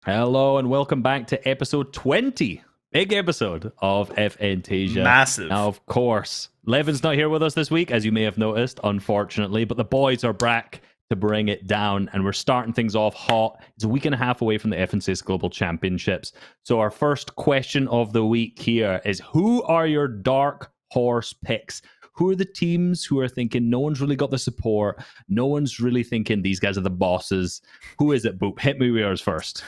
Hello and welcome back to episode 20. Big episode of FNtasia. Massive. Now, of course, Levin's not here with us this week, as you may have noticed, unfortunately, but the boys are back to bring it down, and we're starting things off hot. It's a week and a half away from the FNtasia Global Championships. So our first question of the week here is, who are your dark horse picks? Who are the teams who are thinking no one's really got the support? No one's really thinking these guys are the bosses. Who is it, Boop? Hit me with yours first.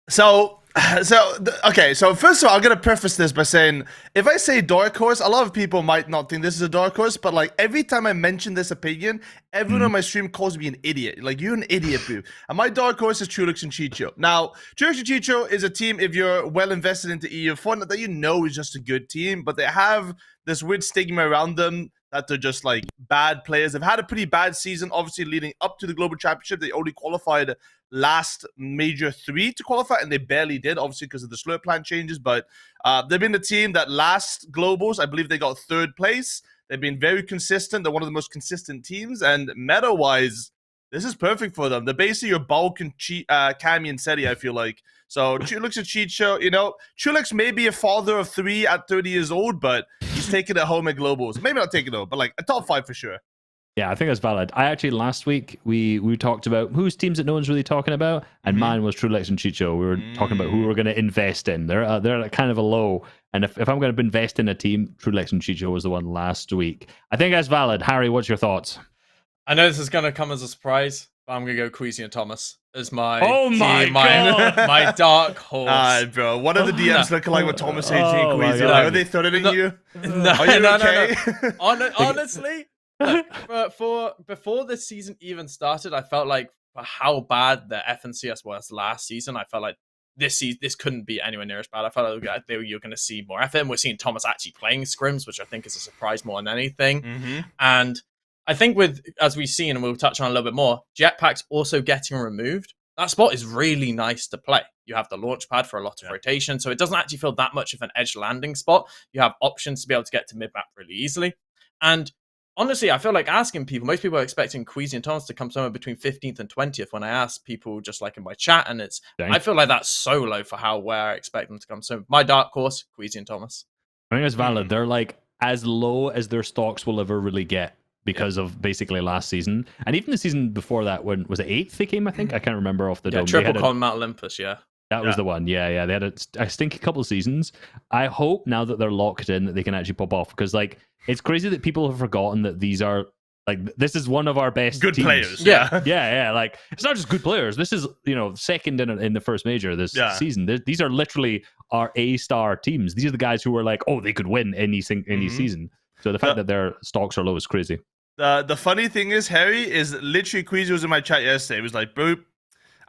Okay, so first of all, I'm going to preface this by saying, if I say dark horse, a lot of people might not think this is a dark horse, but like every time I mention this opinion, everyone on my stream calls me an idiot. Like, you're an idiot, boo. And my dark horse is Trulix and Chicho. Now, Trulix and Chicho is a team, if you're well invested into EU4, that you know is just a good team, but they have this weird stigma around them that they're just like bad players. They've had a pretty bad season, obviously leading up to the Global Championship. They only qualified last major 3 to qualify, and they barely did, obviously because of the slur plan changes. But they've been the team that last Globals, I believe they got 3rd place. They've been very consistent. They're one of the most consistent teams, and meta-wise, this is perfect for them. They're basically your Bulk and Cammy and Seti, I feel like. So Trulix and Chicho, you know, Trulix may be a father of 3 at 30 years old, but he's taking it home at Globals. Maybe not taking it home, but like a top 5 for sure. Yeah, I think that's valid. I actually, last week, we talked about whose teams that no one's really talking about, and mine was Trulix and Chicho. We were talking about who we're going to invest in. They're at kind of a low, and if I'm going to invest in a team, Trulix and Chicho was the one last week. I think that's valid. Harry, what's your thoughts? I know this is going to come as a surprise, but I'm going to go Queasy and Thomas as my my dark horse. Bro, one of the DMs looking like what Thomas AJ and Queasy. Like, are they throwing it at you? No, are you okay? No. Honestly, for before this season even started, I felt like for how bad the FNCS was last season, I felt like this couldn't be anywhere near as bad. I felt like you're going to see more FM. We're seeing Thomas actually playing scrims, which I think is a surprise more than anything. And I think as we've seen, and we'll touch on a little bit more, Jetpack's also getting removed. That spot is really nice to play. You have the launch pad for a lot of rotation, so it doesn't actually feel that much of an edge landing spot. You have options to be able to get to mid-map really easily. And honestly, I feel like asking people, most people are expecting Queasy and Thomas to come somewhere between 15th and 20th when I ask people just like in my chat, and I feel like that's so low for where I expect them to come. So my dark horse, Queasy and Thomas. I think it's valid. They're like as low as their stocks will ever really get because of basically last season. And even the season before that, when was it 8th they came, I think? I can't remember off the dome. Triple con Mount Olympus, yeah. That was the one. Yeah. They had a stinky couple of seasons. I hope now that they're locked in that they can actually pop off, because like it's crazy that people have forgotten that these are like, this is one of our best good teams. Players. Yeah. Like, it's not just good players. This is, second in the first major this season. These are literally our A-star teams. These are the guys who were like, oh, they could win any season. So the fact that their stocks are low is crazy. The funny thing is, Harry, is literally Queasy was in my chat yesterday. He was like, bro,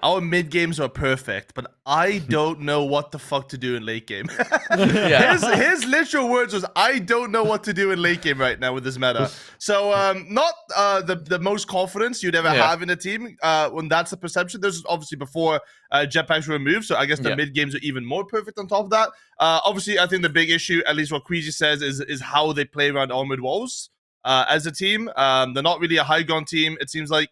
our mid games are perfect, but I don't know what the fuck to do in late game. His literal words was, I don't know what to do in late game right now with this meta. So not the most confidence you'd ever have in a team when that's the perception. This is obviously before Jetpacks were removed, so I guess the mid games are even more perfect on top of that. Obviously, I think the big issue, at least what Queasy says, is how they play around armored walls as a team. They're not really a high ground team, it seems like.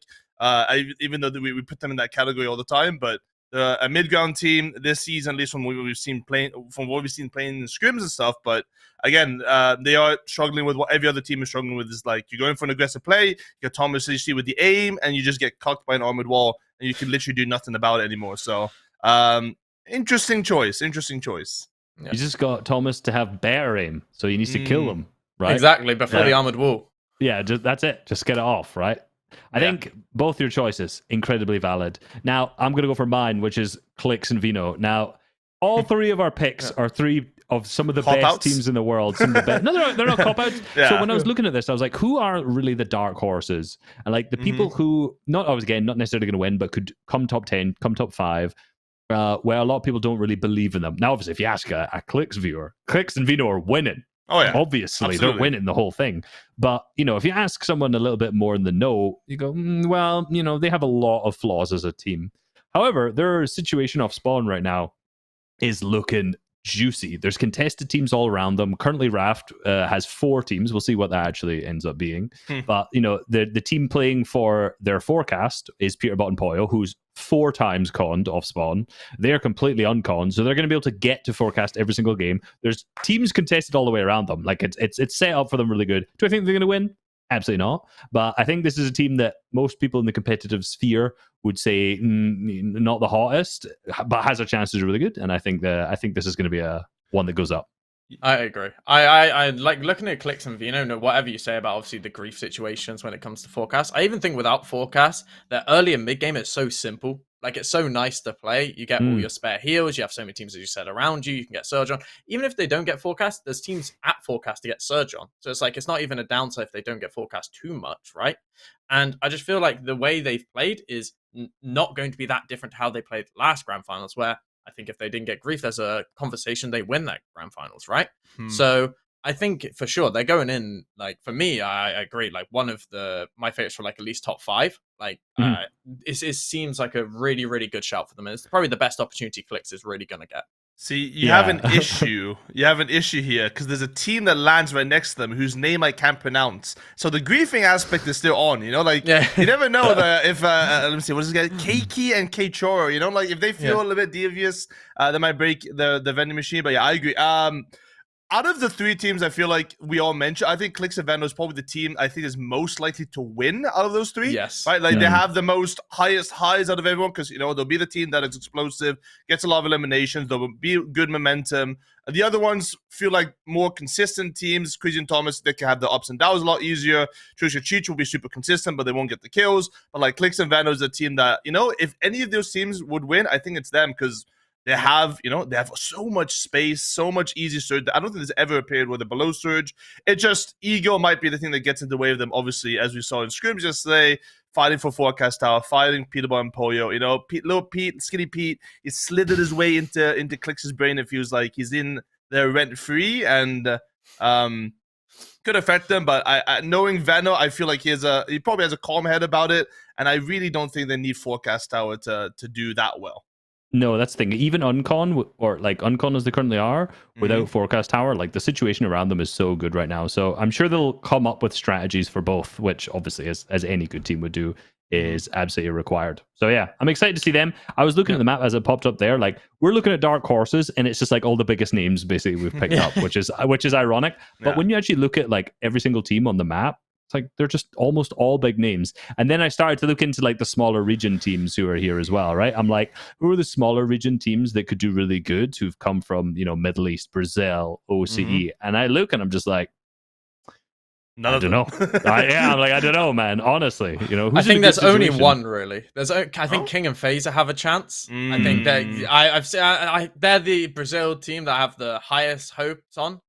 Even though we put them in that category all the time, but a mid-ground team this season, at least from what we've seen playing in scrims and stuff. But again, they are struggling with what every other team is struggling with. Is like you're going for an aggressive play, you get Thomas HC with the aim, and you just get cucked by an armored wall, and you can literally do nothing about it anymore. So, interesting choice. Yeah. You just got Thomas to have better aim, so he needs to kill him, right? Exactly, before the armored wall. Yeah, that's it. Just get it off, right? I think both your choices, incredibly valid. Now, I'm going to go for mine, which is Clicks and Vino. Now, all 3 of our picks are 3 of some of the best teams in the world. Some of the best. No, they're not cop-outs. So when I was looking at this, I was like, who are really the dark horses? And like the people who, not necessarily going to win, but could come top 10, come top 5, where a lot of people don't really believe in them. Now, obviously, if you ask a Clicks viewer, Clicks and Vino are winning. Oh yeah, obviously absolutely. They're winning the whole thing. But if you ask someone a little bit more in the know, you go, well, they have a lot of flaws as a team. However, their situation off spawn right now is looking juicy. There's contested teams all around them. Currently, Raft has 4 teams. We'll see what that actually ends up being. But the team playing for their forecast is Peterbot and Poyo, who's 4 times conned off spawn. They're completely unconned, so they're going to be able to get to forecast every single game. There's teams contested all the way around them. Like it's set up for them really good. Do I think they're going to win? Absolutely not. But I think this is a team that most people in the competitive sphere would say not the hottest, but has a chance to do really good. And I think this is going to be one that goes up. I agree. I like looking at Clicks and Vino. No, whatever you say about obviously the grief situations when it comes to forecast. I even think without forecast, the early and mid game is so simple. Like it's so nice to play. You get all your spare heals. You have so many teams, as you said, around you. You can get Surge on. Even if they don't get forecast, there's teams at forecast to get Surge on. So it's like it's not even a downside if they don't get forecast too much, right? And I just feel like the way they've played is not going to be that different to how they played last grand finals, where I think if they didn't get grief, there's a conversation they win that grand finals, right? So I think for sure they're going in. Like for me, I agree. Like one of my favorites for like at least top 5. Like it seems like a really, really good shout for them. And it's probably the best opportunity Clicks is really going to get. See, you have an issue. You have an issue here because there's a team that lands right next to them whose name I can't pronounce. So the griefing aspect is still on. You never know if let me see, what is this guy? Keiki and Keichoro. Like if they feel a little bit devious, they might break the vending machine. But yeah, I agree. Out of the 3 teams, I feel like we all mentioned, I think Clicks and Vendo is probably the team I think is most likely to win out of those 3. Yes. Right? Like they have the most highest highs out of everyone because, they'll be the team that is explosive, gets a lot of eliminations, there'll be good momentum. The other ones feel like more consistent teams. Crazy and Thomas, they can have the ups and downs a lot easier. Trisha Cheech will be super consistent, but they won't get the kills. But like Clicks and Vendo is a team that, if any of those teams would win, I think it's them because they have so much space, so much easy surge. I don't think there's ever a period where they're below surge. It just, ego might be the thing that gets in the way of them, obviously, as we saw in scrims yesterday, fighting for Forecast Tower, fighting Peterbot and Poyo. Little Pete, Skinny Pete, he slithered his way into Clicks' brain. It feels like he's in there rent-free and could affect them. But I knowing Vano, I feel like he probably has a calm head about it, and I really don't think they need Forecast Tower to do that well. No, that's the thing. Even Uncon, or like Uncon as they currently are, without Forecast Tower, like the situation around them is so good right now. So I'm sure they'll come up with strategies for both, which obviously, as any good team would do, is absolutely required. So yeah, I'm excited to see them. I was looking at the map as it popped up there. Like we're looking at dark horses, and it's just like all the biggest names basically we've picked up, which is ironic. But when you actually look at like every single team on the map, it's like they're just almost all big names. And then I started to look into like the smaller region teams who are here as well, right? I'm like, who are the smaller region teams that could do really good, who've come from, Middle East, Brazil, OCE? And I look and I'm just like, I don't know. I don't know, man. Honestly, I think there's only one really. I think King and FNtasia have a chance. I think they're the Brazil team that have the highest hopes on.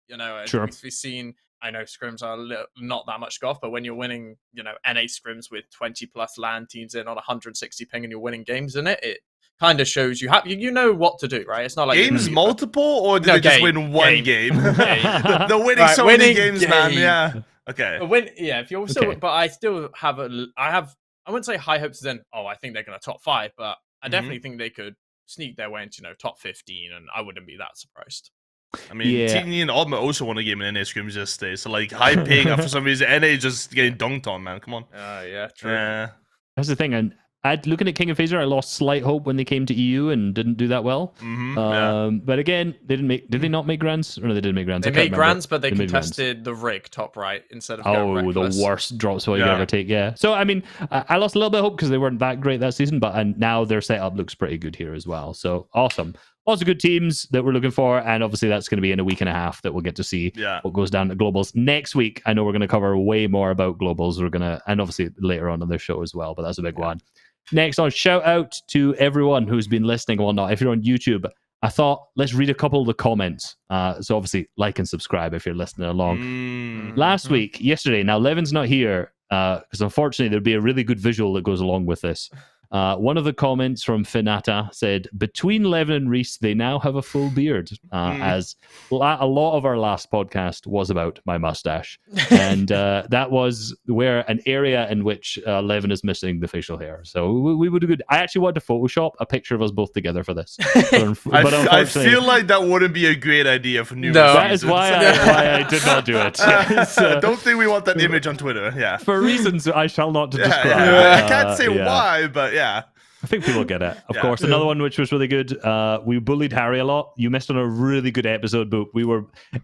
Sure. We've seen. I know scrims are not that much golf, but when you're winning, NA scrims with 20 plus LAN teams in on 160 ping and you're winning games in it, it kind of shows you you know what to do, right? It's not like games multiple, or did they just win one game? They're winning so many games, man. Yeah. Okay. If you're still, but I still have I wouldn't say high hopes then. I think they're going to top 5, but I definitely think they could sneak their way into top 15, and I wouldn't be that surprised. I mean, TNE and Ultimate also won a game in NA scrims yesterday, so like high ping for some reason, NA just getting dunked on, man. Come on. Yeah, true. That's the thing, and looking at King and FNtasia, I lost slight hope when they came to EU and didn't do that well. But again, did they not make grands? Or no, they didn't make grands. They made grands, but they contested the rig top right instead of going reckless. The worst drop spot you could ever take. Yeah. So I mean, I lost a little bit of hope because they weren't that great that season, but now their setup looks pretty good here as well. So awesome. Lots of good teams that we're looking for, and obviously that's going to be in a week and a half that we'll get to see what goes down at Globals. Next week, I know we're going to cover way more about Globals. And obviously later on the show as well, but that's a big one. Next on, shout out to everyone who's been listening and whatnot. If you're on YouTube, I thought let's read a couple of the comments. So obviously like and subscribe if you're listening along. Yesterday, now Levin's not here because unfortunately there'd be a really good visual that goes along with this. One of the comments from FNtasia said, between Levin and Reese, they now have a full beard, as a lot of our last podcast was about my mustache. And that was where an area in which Levin is missing the facial hair. So we would do good. I actually wanted to Photoshop a picture of us both together for this. But I feel like that wouldn't be a great idea for new That is why I did not do it. Don't think we want that image on Twitter. Yeah. For reasons I shall not describe. I can't say why, but yeah. I think people get it. Of course, another one which was really good. We bullied Harry a lot. You missed on a really good episode, but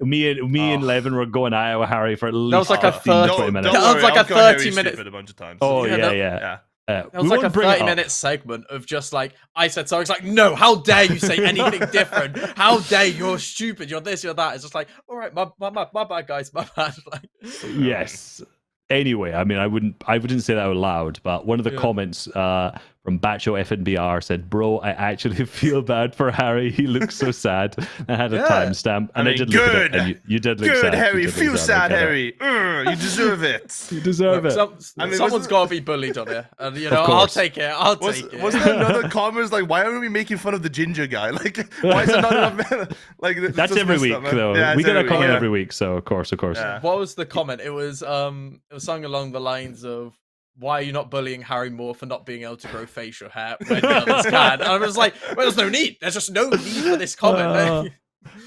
me and Levin were going at it with Harry for at least 20 minutes. That was like a 30-minute. A bunch of times. Oh yeah. It was like a 30-minute segment of just like, I said so. It's like, no, how dare you say anything different? How dare you're stupid? You're this, you're that. It's just like, all right, my bad, guys, my bad. Like, yes. Anyway, I mean, I wouldn't say that out loud, but one of the comments from Bacho FNBR said, "Bro, I actually feel bad for Harry. He looks so sad." I had a timestamp, and I did look at it, and you did look sad. Good, Harry. Feel sad, Harry. You deserve it. You deserve it. Someone's got to be bullied on it, and I'll take it. Was there another comment like, "Why are we making fun of the ginger guy? Like, why is it not enough?" Like, that's every week, though. Yeah, we get a comment every week, so of course. Yeah. What was the comment? It was something along the lines of, why are you not bullying Harry more for not being able to grow facial hair when the others can? And I was like, well, there's no need. There's just no need for this comment.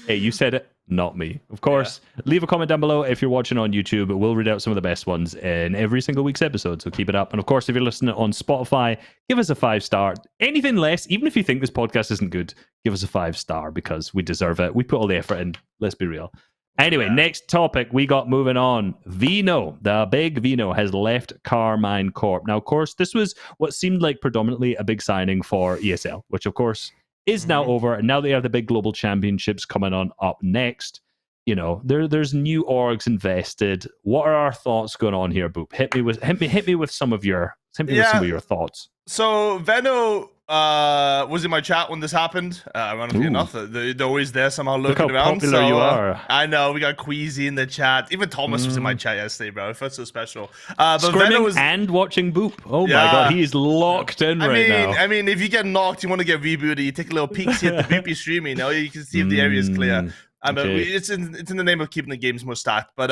Hey, you said it, not me. Of course, leave a comment down below if you're watching on YouTube. We'll read out some of the best ones in every single week's episode, so keep it up. And of course, if you're listening on Spotify, give us a 5-star. Anything less, even if you think this podcast isn't good, give us a 5-star because we deserve it. We put all the effort in. Let's be real. Anyway, next topic we got moving on. Vino, the big Vino, has left Carmine Corp. Now, of course, this was what seemed like predominantly a big signing for ESL, which, of course, is now over. And now they have the big global championships coming on up next. There's new orgs invested. What are our thoughts going on here, Boop? Hit me with some of your thoughts. So Veno was in my chat when this happened. Ironically enough, they're always there somehow looking around. Look how popular you are. I know, we got Queasy in the chat. Even Thomas was in my chat yesterday, bro. It felt so special. But Scrimming and watching Boop. Oh my god, he's locked in now. I mean, if you get knocked, you want to get rebooted, you take a little peek, see at the Boopy stream, you can see if the area is clear. It's in the name of keeping the games more stacked. But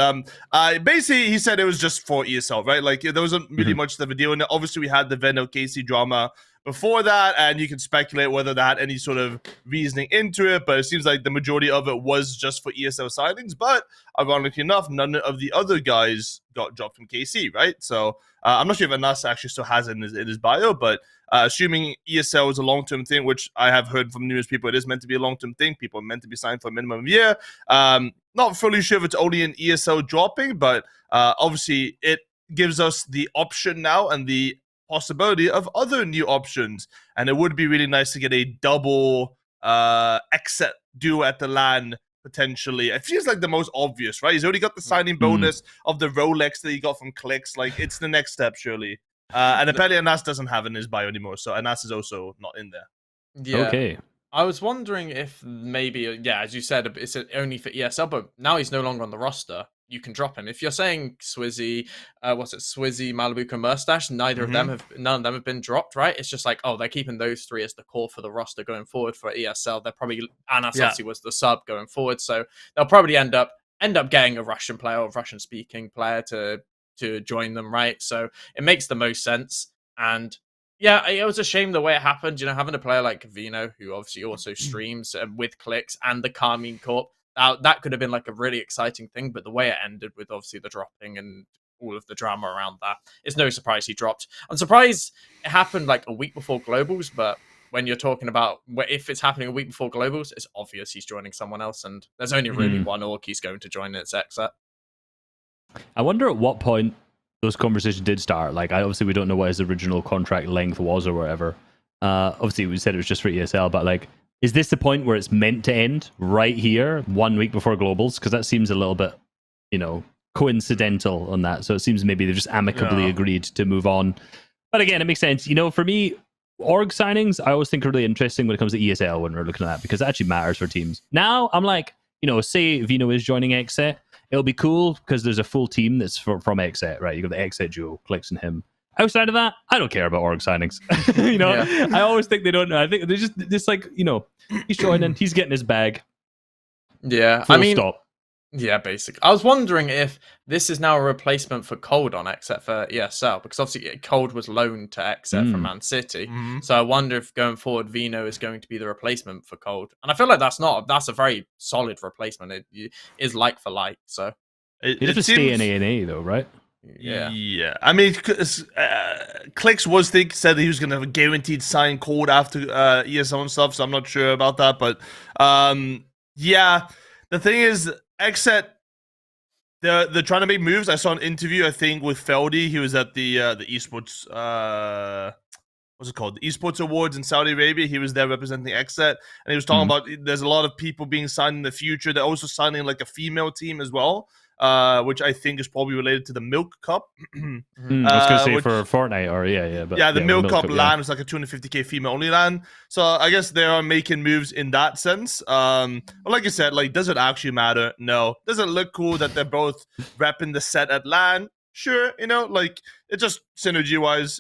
basically, he said it was just for ESL, right? Like, there wasn't really much of a deal. And obviously, we had the Veno Casey drama before that, and you can speculate whether that had any sort of reasoning into it. But it seems like the majority of it was just for ESL signings. But ironically enough, none of the other guys got dropped from KC, right? So I'm not sure if Vanak actually still has it in his bio, but assuming ESL is a long-term thing, which I have heard from numerous people, it is meant to be a long-term thing. People are meant to be signed for a minimum of a year. Not fully sure if it's only an ESL dropping, but obviously it gives us the option now and the possibility of other new options. And it would be really nice to get a double exit duo at the LAN potentially. It feels like the most obvious, right? He's already got the signing bonus of the Rolex that he got from Clicks. Like, it's the next step, surely. And apparently Anas doesn't have it in his bio anymore, so Anas is also not in there. Yeah. Okay. I was wondering if maybe, as you said, it's only for ESL, but now he's no longer on the roster. You can drop him. If you're saying Swizzy, Swizzy, Malibuka, Mustache, none of them have been dropped, right? It's just like, they're keeping those three as the core for the roster going forward for ESL. They're probably, Anas obviously was the sub going forward, so they'll probably end up getting a Russian player or Russian speaking player to join them, right? So it makes the most sense. And yeah, it was a shame the way it happened, having a player like Vino, who obviously also streams with Clicks, and the Carmine Corp. That could have been like a really exciting thing, but the way it ended with obviously the dropping and all of the drama around that, it's no surprise he dropped. I'm surprised it happened like a week before Globals, but when you're talking about if it's happening a week before Globals, it's obvious he's joining someone else, and there's only really one orc he's going to join in its exit. I wonder at what point those conversations did start. Like, obviously we don't know what his original contract length was or whatever. Obviously we said it was just for ESL, but like, is this the point where it's meant to end right here, 1 week before Globals? Because that seems a little bit, coincidental on that. So it seems maybe they've just amicably agreed to move on. But again, it makes sense. For me, org signings, I always think are really interesting when it comes to ESL when we're looking at that, because it actually matters for teams. Now, I'm like, say Vino is joining XSET, it'll be cool because there's a full team that's from XSET, right? You got the XSET duo, Clicks and him. Outside of that, I don't care about org signings. I always think they don't know. I think they're just like, he's joining, he's getting his bag. Yeah, Full stop. Yeah, basically. I was wondering if this is now a replacement for Cold on Exit for ESL, because obviously Cold was loaned to Exit from Man City. Mm-hmm. So I wonder if going forward, Vino is going to be the replacement for Cold. And I feel like that's a very solid replacement. It is like for like. So He doesn't stay in A&A though, right? Yeah. I mean, Clix said he was going to have a guaranteed sign Cold after ESL and stuff, so I'm not sure about that. But yeah, the thing is, Exit, they're trying to make moves. I saw an interview, I think, with Feldy. He was at the esports, what's it called? The esports awards in Saudi Arabia. He was there representing Exit, and he was talking about there's a lot of people being signed in the future. They're also signing like a female team as well, which I think is probably related to the Milk Cup. I was going to say for Fortnite, or the Milk Cup LAN was like a 250k female only LAN. So I guess they are making moves in that sense. But like I said, like, does it actually matter? No. Does it look cool that they're both repping the set at LAN? Sure, like, it's just synergy wise,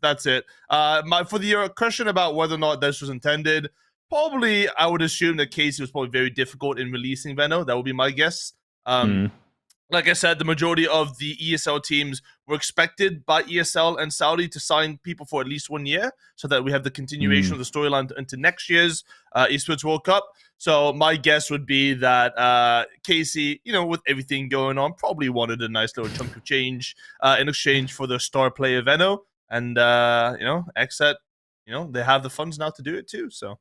that's it. For your question about whether or not this was intended, probably I would assume that Casey was probably very difficult in releasing Veno. That would be my guess. Like I said, the majority of the ESL teams were expected by ESL and Saudi to sign people for at least 1 year, so that we have the continuation of the storyline into next year's Esports World Cup. So my guess would be that Casey, with everything going on, probably wanted a nice little chunk of change in exchange for the star player Veno. And, Exet, they have the funds now to do it too. So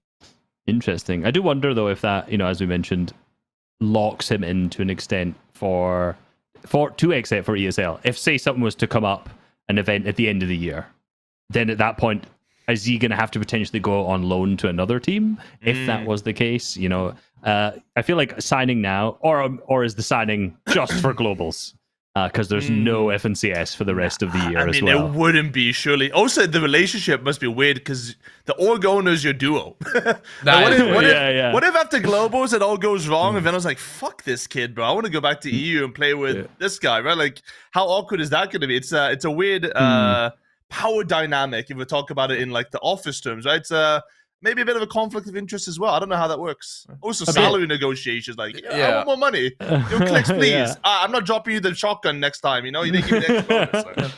interesting. I do wonder, though, if that, as we mentioned, locks him in to an extent to Exit for ESL. If, say, something was to come up, an event at the end of the year, then at that point, is he going to have to potentially go on loan to another team if that was the case? I feel like signing now, or is the signing just for globals? Because there's no FNCS for the rest of the year as well. I mean, it wouldn't be, surely. Also, the relationship must be weird because the org owner is your duo. What if after Globals it all goes wrong and then I was like, fuck this kid, bro. I want to go back to EU and play with this guy, right? Like, how awkward is that going to be? It's a weird power dynamic if we talk about it in, like, the office terms, right? It's maybe a bit of a conflict of interest as well. I don't know how that works. Also, salary negotiations, like, I want more money. Clicks, please. I'm not dropping you the shotgun next time. You didn't give me the extra bonus.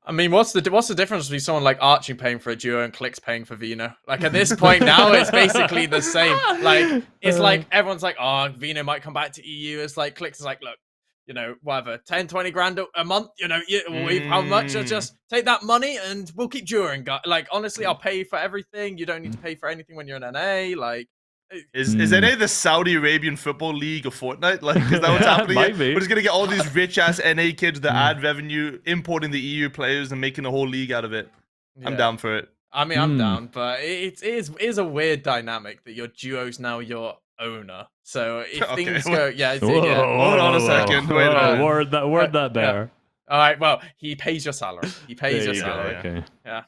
I mean, what's the difference between someone like Archie paying for a duo and Clicks paying for Vino? Like, at this point now, it's basically the same. Like, it's like everyone's like, oh, Vino might come back to EU. It's like Clicks is like, look, whatever, 10, 20 grand a month, how much? Just take that money and we'll keep during. Like, honestly, I'll pay for everything. You don't need to pay for anything when you're in NA. Like, is NA the Saudi Arabian football league of Fortnite? Like, is that what's happening? We're just gonna get all these rich ass NA kids that add revenue, importing the EU players and making a whole league out of it. Yeah. I'm down for it. I mean, I'm down, but it is a weird dynamic that your duo's now your owner. So if things go, hold on a second. Wait a minute. Word that bear. All right. Well, he pays your salary. He pays your salary. Okay. Yeah.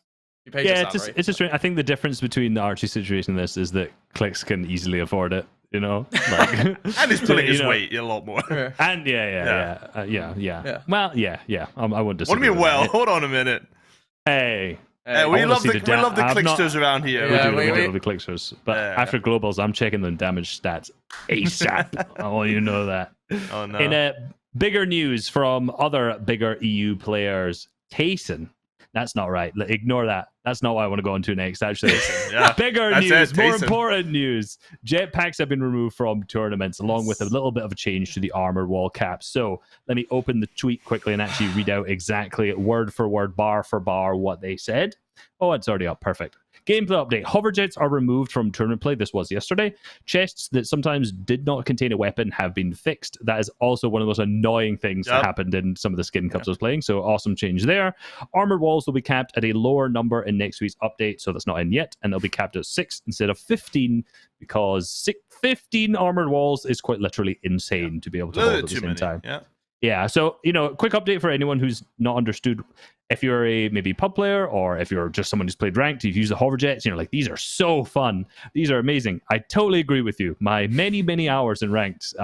He pays your salary. It's just. I think the difference between the Archie situation and this is that Clicks can easily afford it. Like, and he's pulling his weight a lot more. And yeah. Well, yeah. I wouldn't disagree. What do you mean? Well, hold on a minute. Hey. We love the clicksters around here. We love the clicksters. But after Globals, I'm checking the damage stats ASAP. I want you to know that. Oh, no. In bigger news from other bigger EU players, Tayson. That's not right. Ignore that. That's not what I want to go on to next, actually. Bigger news, more important news. Jetpacks have been removed from tournaments, along with a little bit of a change to the armor wall caps. So let me open the tweet quickly and actually read out exactly word for word, bar for bar, what they said. Oh, it's already up. Perfect. Gameplay update. Hoverjets are removed from tournament play. This was yesterday. Chests that sometimes did not contain a weapon have been fixed. That is also one of the most annoying things that happened in some of the skin cups I was playing. So awesome change there. Armored walls will be capped at a lower number in next week's update. So that's not in yet. And they'll be capped at 6 instead of 15 because 15 armored walls is quite literally insane to be able to hold at the same time. Yeah, so, quick update for anyone who's not understood. If you're a maybe pub player or if you're just someone who's played ranked, you've used the hoverjets, like, these are so fun. These are amazing. I totally agree with you. My many, many hours in ranked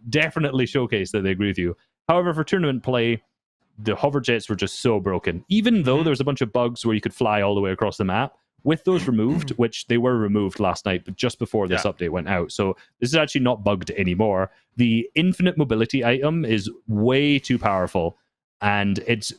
definitely showcase that they agree with you. However, for tournament play, the hover jets were just so broken. Even though there's a bunch of bugs where you could fly all the way across the map, with those removed, which they were removed last night, but just before this update went out. So this is actually not bugged anymore. The infinite mobility item is way too powerful. And it's,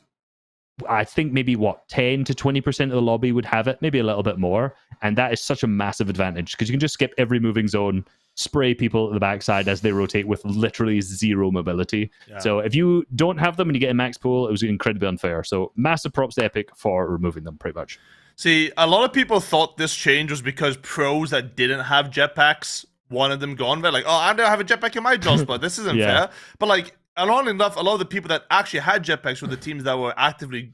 I think maybe 10 to 20% of the lobby would have it, maybe a little bit more. And that is such a massive advantage because you can just skip every moving zone, spray people at the backside as they rotate with literally zero mobility. Yeah. So if you don't have them and you get a max pool, it was incredibly unfair. So massive props to Epic for removing them pretty much. See, a lot of people thought this change was because pros that didn't have jetpacks wanted them gone. They're like, oh, I don't have a jetpack in my job spot. This isn't fair. But like, along enough, a lot of the people that actually had jetpacks were the teams that were actively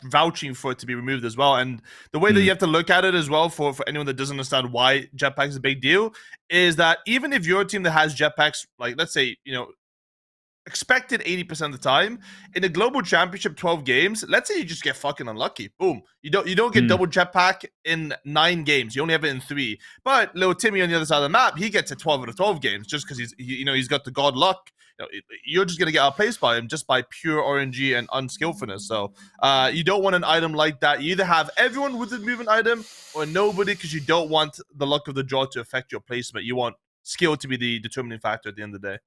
vouching for it to be removed as well. And the way that you have to look at it as well, for anyone that doesn't understand why jetpacks is a big deal, is that even if you're a team that has jetpacks, like let's say, expected 80% of the time in a global championship, 12 games, let's say you just get fucking unlucky, boom, you don't get double jetpack in 9 games, you only have it in 3. But little Timmy on the other side of the map, he gets it 12 out of 12 games just because he's got the god luck. You're just gonna get outpaced by him just by pure RNG and unskillfulness. So you don't want an item like that. You either have everyone with the movement item or nobody, because you don't want the luck of the draw to affect your placement. You want skill to be the determining factor at the end of the day.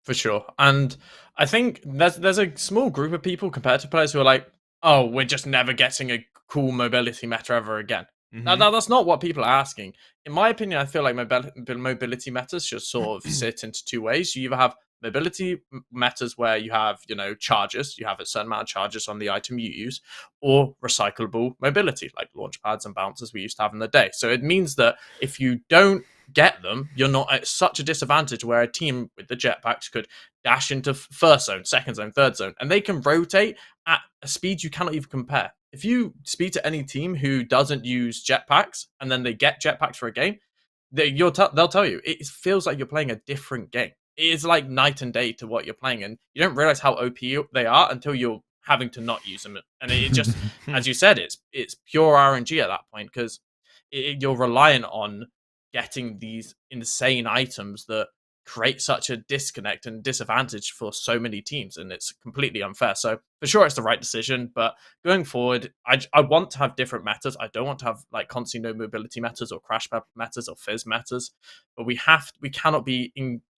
For sure. And I think there's a small group of people, competitive players, who are like, oh, we're just never getting a cool mobility meta ever again. Now, that's not what people are asking. In my opinion, I feel like mobility metas should sort of sit into 2 ways. You either have mobility metas where you have, charges, you have a certain amount of charges on the item you use, or recyclable mobility, like launch pads and bouncers we used to have in the day. So it means that if you don't get them, you're not at such a disadvantage where a team with the jetpacks could dash into first zone, second zone, third zone, and they can rotate at a speed you cannot even compare. If you speak to any team who doesn't use jetpacks and then they get jetpacks for a game, they'll tell you it feels like you're playing a different game. It is like night and day to what you're playing, and you don't realize how OP they are until you're having to not use them. And it just, as you said, it's pure RNG at that point, because you're reliant on getting these insane items that create such a disconnect and disadvantage for so many teams, and it's completely unfair. So for sure it's the right decision, but going forward, I want to have different metas. I don't want to have like constantly no mobility metas or crash metas or fizz metas, but we cannot be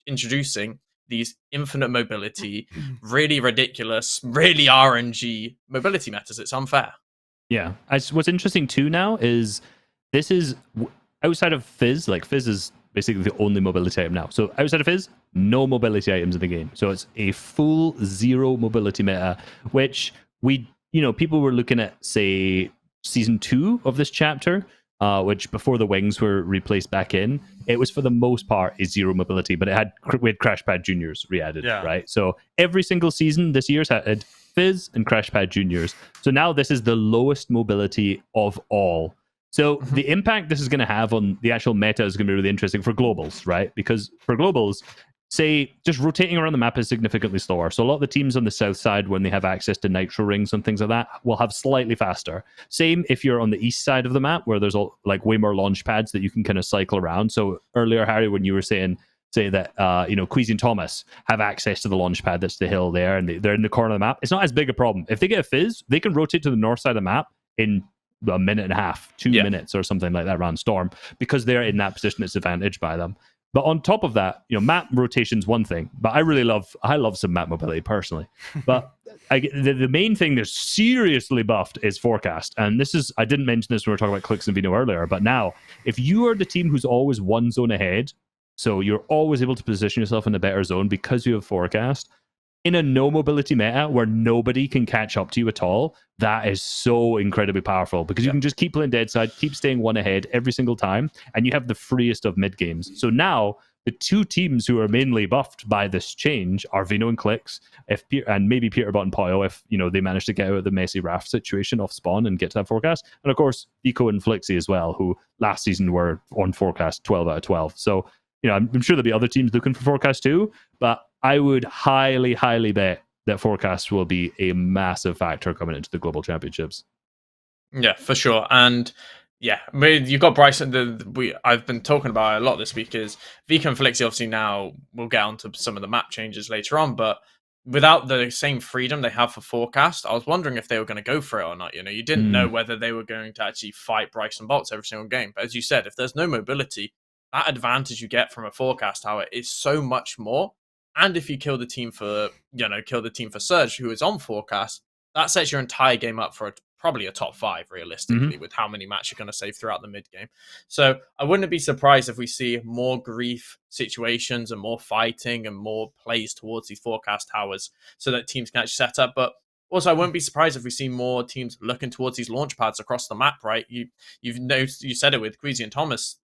introducing these infinite mobility, really ridiculous, really RNG mobility metas. It's unfair. Yeah. What's interesting too now is this is outside of Fizz, like Fizz is basically the only mobility item now. So outside of Fizz, no mobility items in the game. So it's a full zero mobility meta, which people were looking at, say, season 2 of this chapter, which before the wings were replaced back in, it was for the most part a zero mobility, but we had Crash Pad Juniors re-added, right? So every single season this year's had Fizz and Crash Pad Juniors. So now this is the lowest mobility of all. So the impact this is going to have on the actual meta is going to be really interesting for globals, right? Because for globals, say, just rotating around the map is significantly slower. So a lot of the teams on the south side, when they have access to nitro rings and things like that, will have slightly faster. Same if you're on the east side of the map, where there's way more launch pads that you can kind of cycle around. So earlier, Harry, when you were say that Queasy and Thomas have access to the launch pad that's the hill there, and they're in the corner of the map, it's not as big a problem. If they get a Fizz, they can rotate to the north side of the map in a minute and a half, 2 minutes or something like that around Storm, because they're in that position that's advantaged by them. But on top of that, map rotation's one thing, but I love some map mobility personally. But the main thing that's seriously buffed is forecast. And I didn't mention this when we were talking about Clicks and Vino earlier, but now, if you are the team who's always one zone ahead, so you're always able to position yourself in a better zone because you have forecast, in a no mobility meta where nobody can catch up to you at all, that is so incredibly powerful, because you can just keep playing dead side, keep staying one ahead every single time, and you have the freest of mid games. So now the 2 teams who are mainly buffed by this change are Vino and Clicks, and maybe Peterbot and Poyo if they manage to get out of the messy raft situation off spawn and get to that forecast, and of course Eco and Flixie as well, who last season were on forecast 12 out of 12. So I'm sure there'll be other teams looking for forecast too, but I would highly, highly bet that forecast will be a massive factor coming into the global championships. Yeah, for sure. And yeah, you've got Bryson. I've been talking about it a lot this week. Is Vika and Flixie obviously now we'll get onto some of the map changes later on, but without the same freedom they have for forecast, I was wondering if they were going to go for it or not. You didn't know whether they were going to actually fight Bryson bolts every single game. But as you said, if there's no mobility, that advantage you get from a forecast tower is so much more. And if you kill the team for Surge, who is on forecast, that sets your entire game up for probably a top 5 realistically, with how many matches you're going to save throughout the mid game. So I wouldn't be surprised if we see more grief situations and more fighting and more plays towards these forecast towers so that teams can actually set up. But also, I wouldn't be surprised if we see more teams looking towards these launch pads across the map, right? You've noticed, you said it with Queasy and Thomas,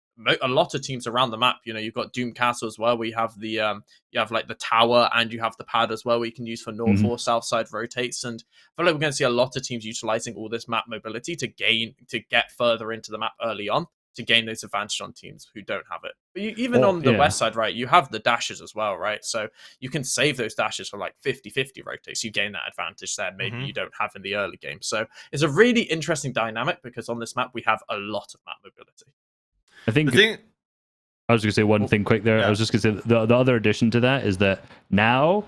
a lot of teams around the map. You've got Doom Castle as well, where you have the like the tower, and you have the pad as well, where you can use for north or south side rotates. And I feel like we're going to see a lot of teams utilizing all this map mobility to get further into the map early on, to gain those advantage on teams who don't have it. But even on the west side, right, you have the dashes as well, right? So you can save those dashes for like 50-50 rotates. You gain that advantage there, maybe you don't have in the early game. So it's a really interesting dynamic, because on this map we have a lot of map mobility. I think I was going to say one thing quick there. Yeah. I was just going to say the other addition to that is that now,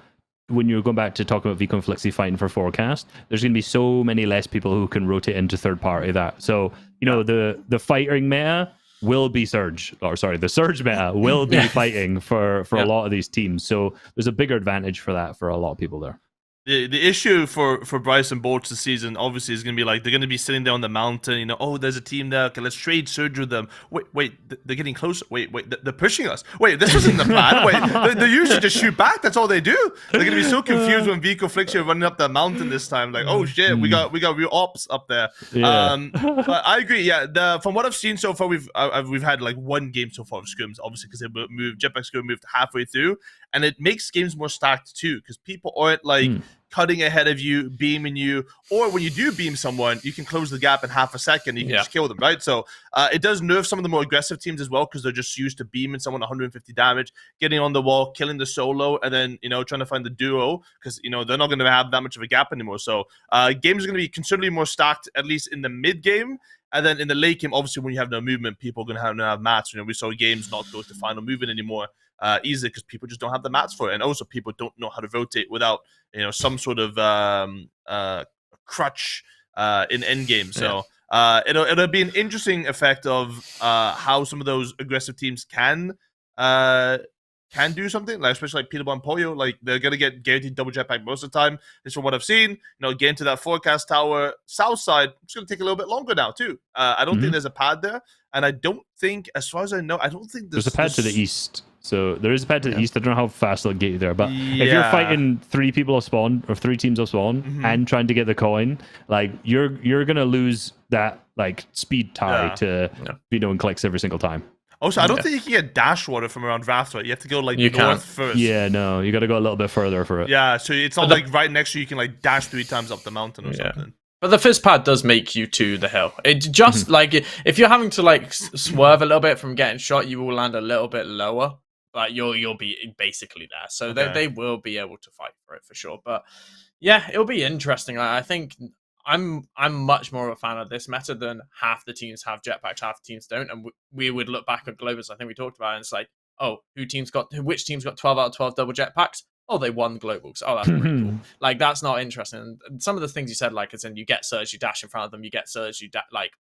when you're going back to talking about Vico and Flixie fighting for forecast, there's going to be so many less people who can rotate into third party that. So, the fighting meta will be Surge, the Surge meta will be fighting for a lot of these teams. So there's a bigger advantage for that for a lot of people there. The issue for Bryson bolts this season obviously is going to be like, they're going to be sitting there on the mountain, oh, there's a team there, okay, let's trade Surge with them. Wait, they're getting closer. Wait, they're pushing us. Wait, this wasn't the plan. Wait, they usually just shoot back. That's all they do. They're going to be so confused when Vico Flixie are running up that mountain this time. Like, oh shit, we got real ops up there. Yeah. But I agree. Yeah, from what I've seen so far, we've had like one game so far of scrims, obviously, because Jetpack Scrim moved halfway through, and it makes games more stacked too, because people aren't like cutting ahead of you, beaming you, or when you do beam someone, you can close the gap in half a second. You can just kill them, right? So it does nerf some of the more aggressive teams as well, because they're just used to beaming someone 150 damage, getting on the wall, killing the solo, and then trying to find the duo, because they're not going to have that much of a gap anymore. So games are going to be considerably more stacked, at least in the mid game. And then in the late game, obviously, when you have no movement, people are going to have mats. We saw games not go to final movement anymore easily, because people just don't have the mats for it. And also, people don't know how to rotate without some sort of crutch in endgame. So it'll be an interesting effect of how some of those aggressive teams can do something, like especially like Peterball and Pollo. Like, they're gonna get guaranteed double jetpack most of the time. Just from what I've seen, getting to that forecast tower south side, it's gonna take a little bit longer now too. I don't think there's a pad there, and I don't think, as far as I know, I don't think there's a pad to the east. So there is a pad to the east. I don't know how fast they'll get you there, but if you're fighting 3 people off spawn or 3 teams off spawn and trying to get the coin, like you're gonna lose that like speed tie to Vino and clicks every single time. Also, I don't think you can get dash water from around Raft, right? You have to go like north first. Yeah, no, you got to go a little bit further for it. Yeah, so it's not like right next to you can like dash 3 times up the mountain or something. But the fizz pad does make you to the hill. It just like, if you're having to like swerve a little bit from getting shot, you will land a little bit lower. But you'll be basically there, so they will be able to fight for it for sure. But yeah, it'll be interesting. I think I'm much more of a fan of this meta than half the teams have jetpacks, half the teams don't. And we would look back at Globus. I think we talked about it, and it's like, oh, which team's got 12 out of 12 double jetpacks? Oh, they won globals. Oh, that's pretty cool. Like, that's not interesting. And some of the things you said, like, as in you get surge, you dash in front of them, you get surge, like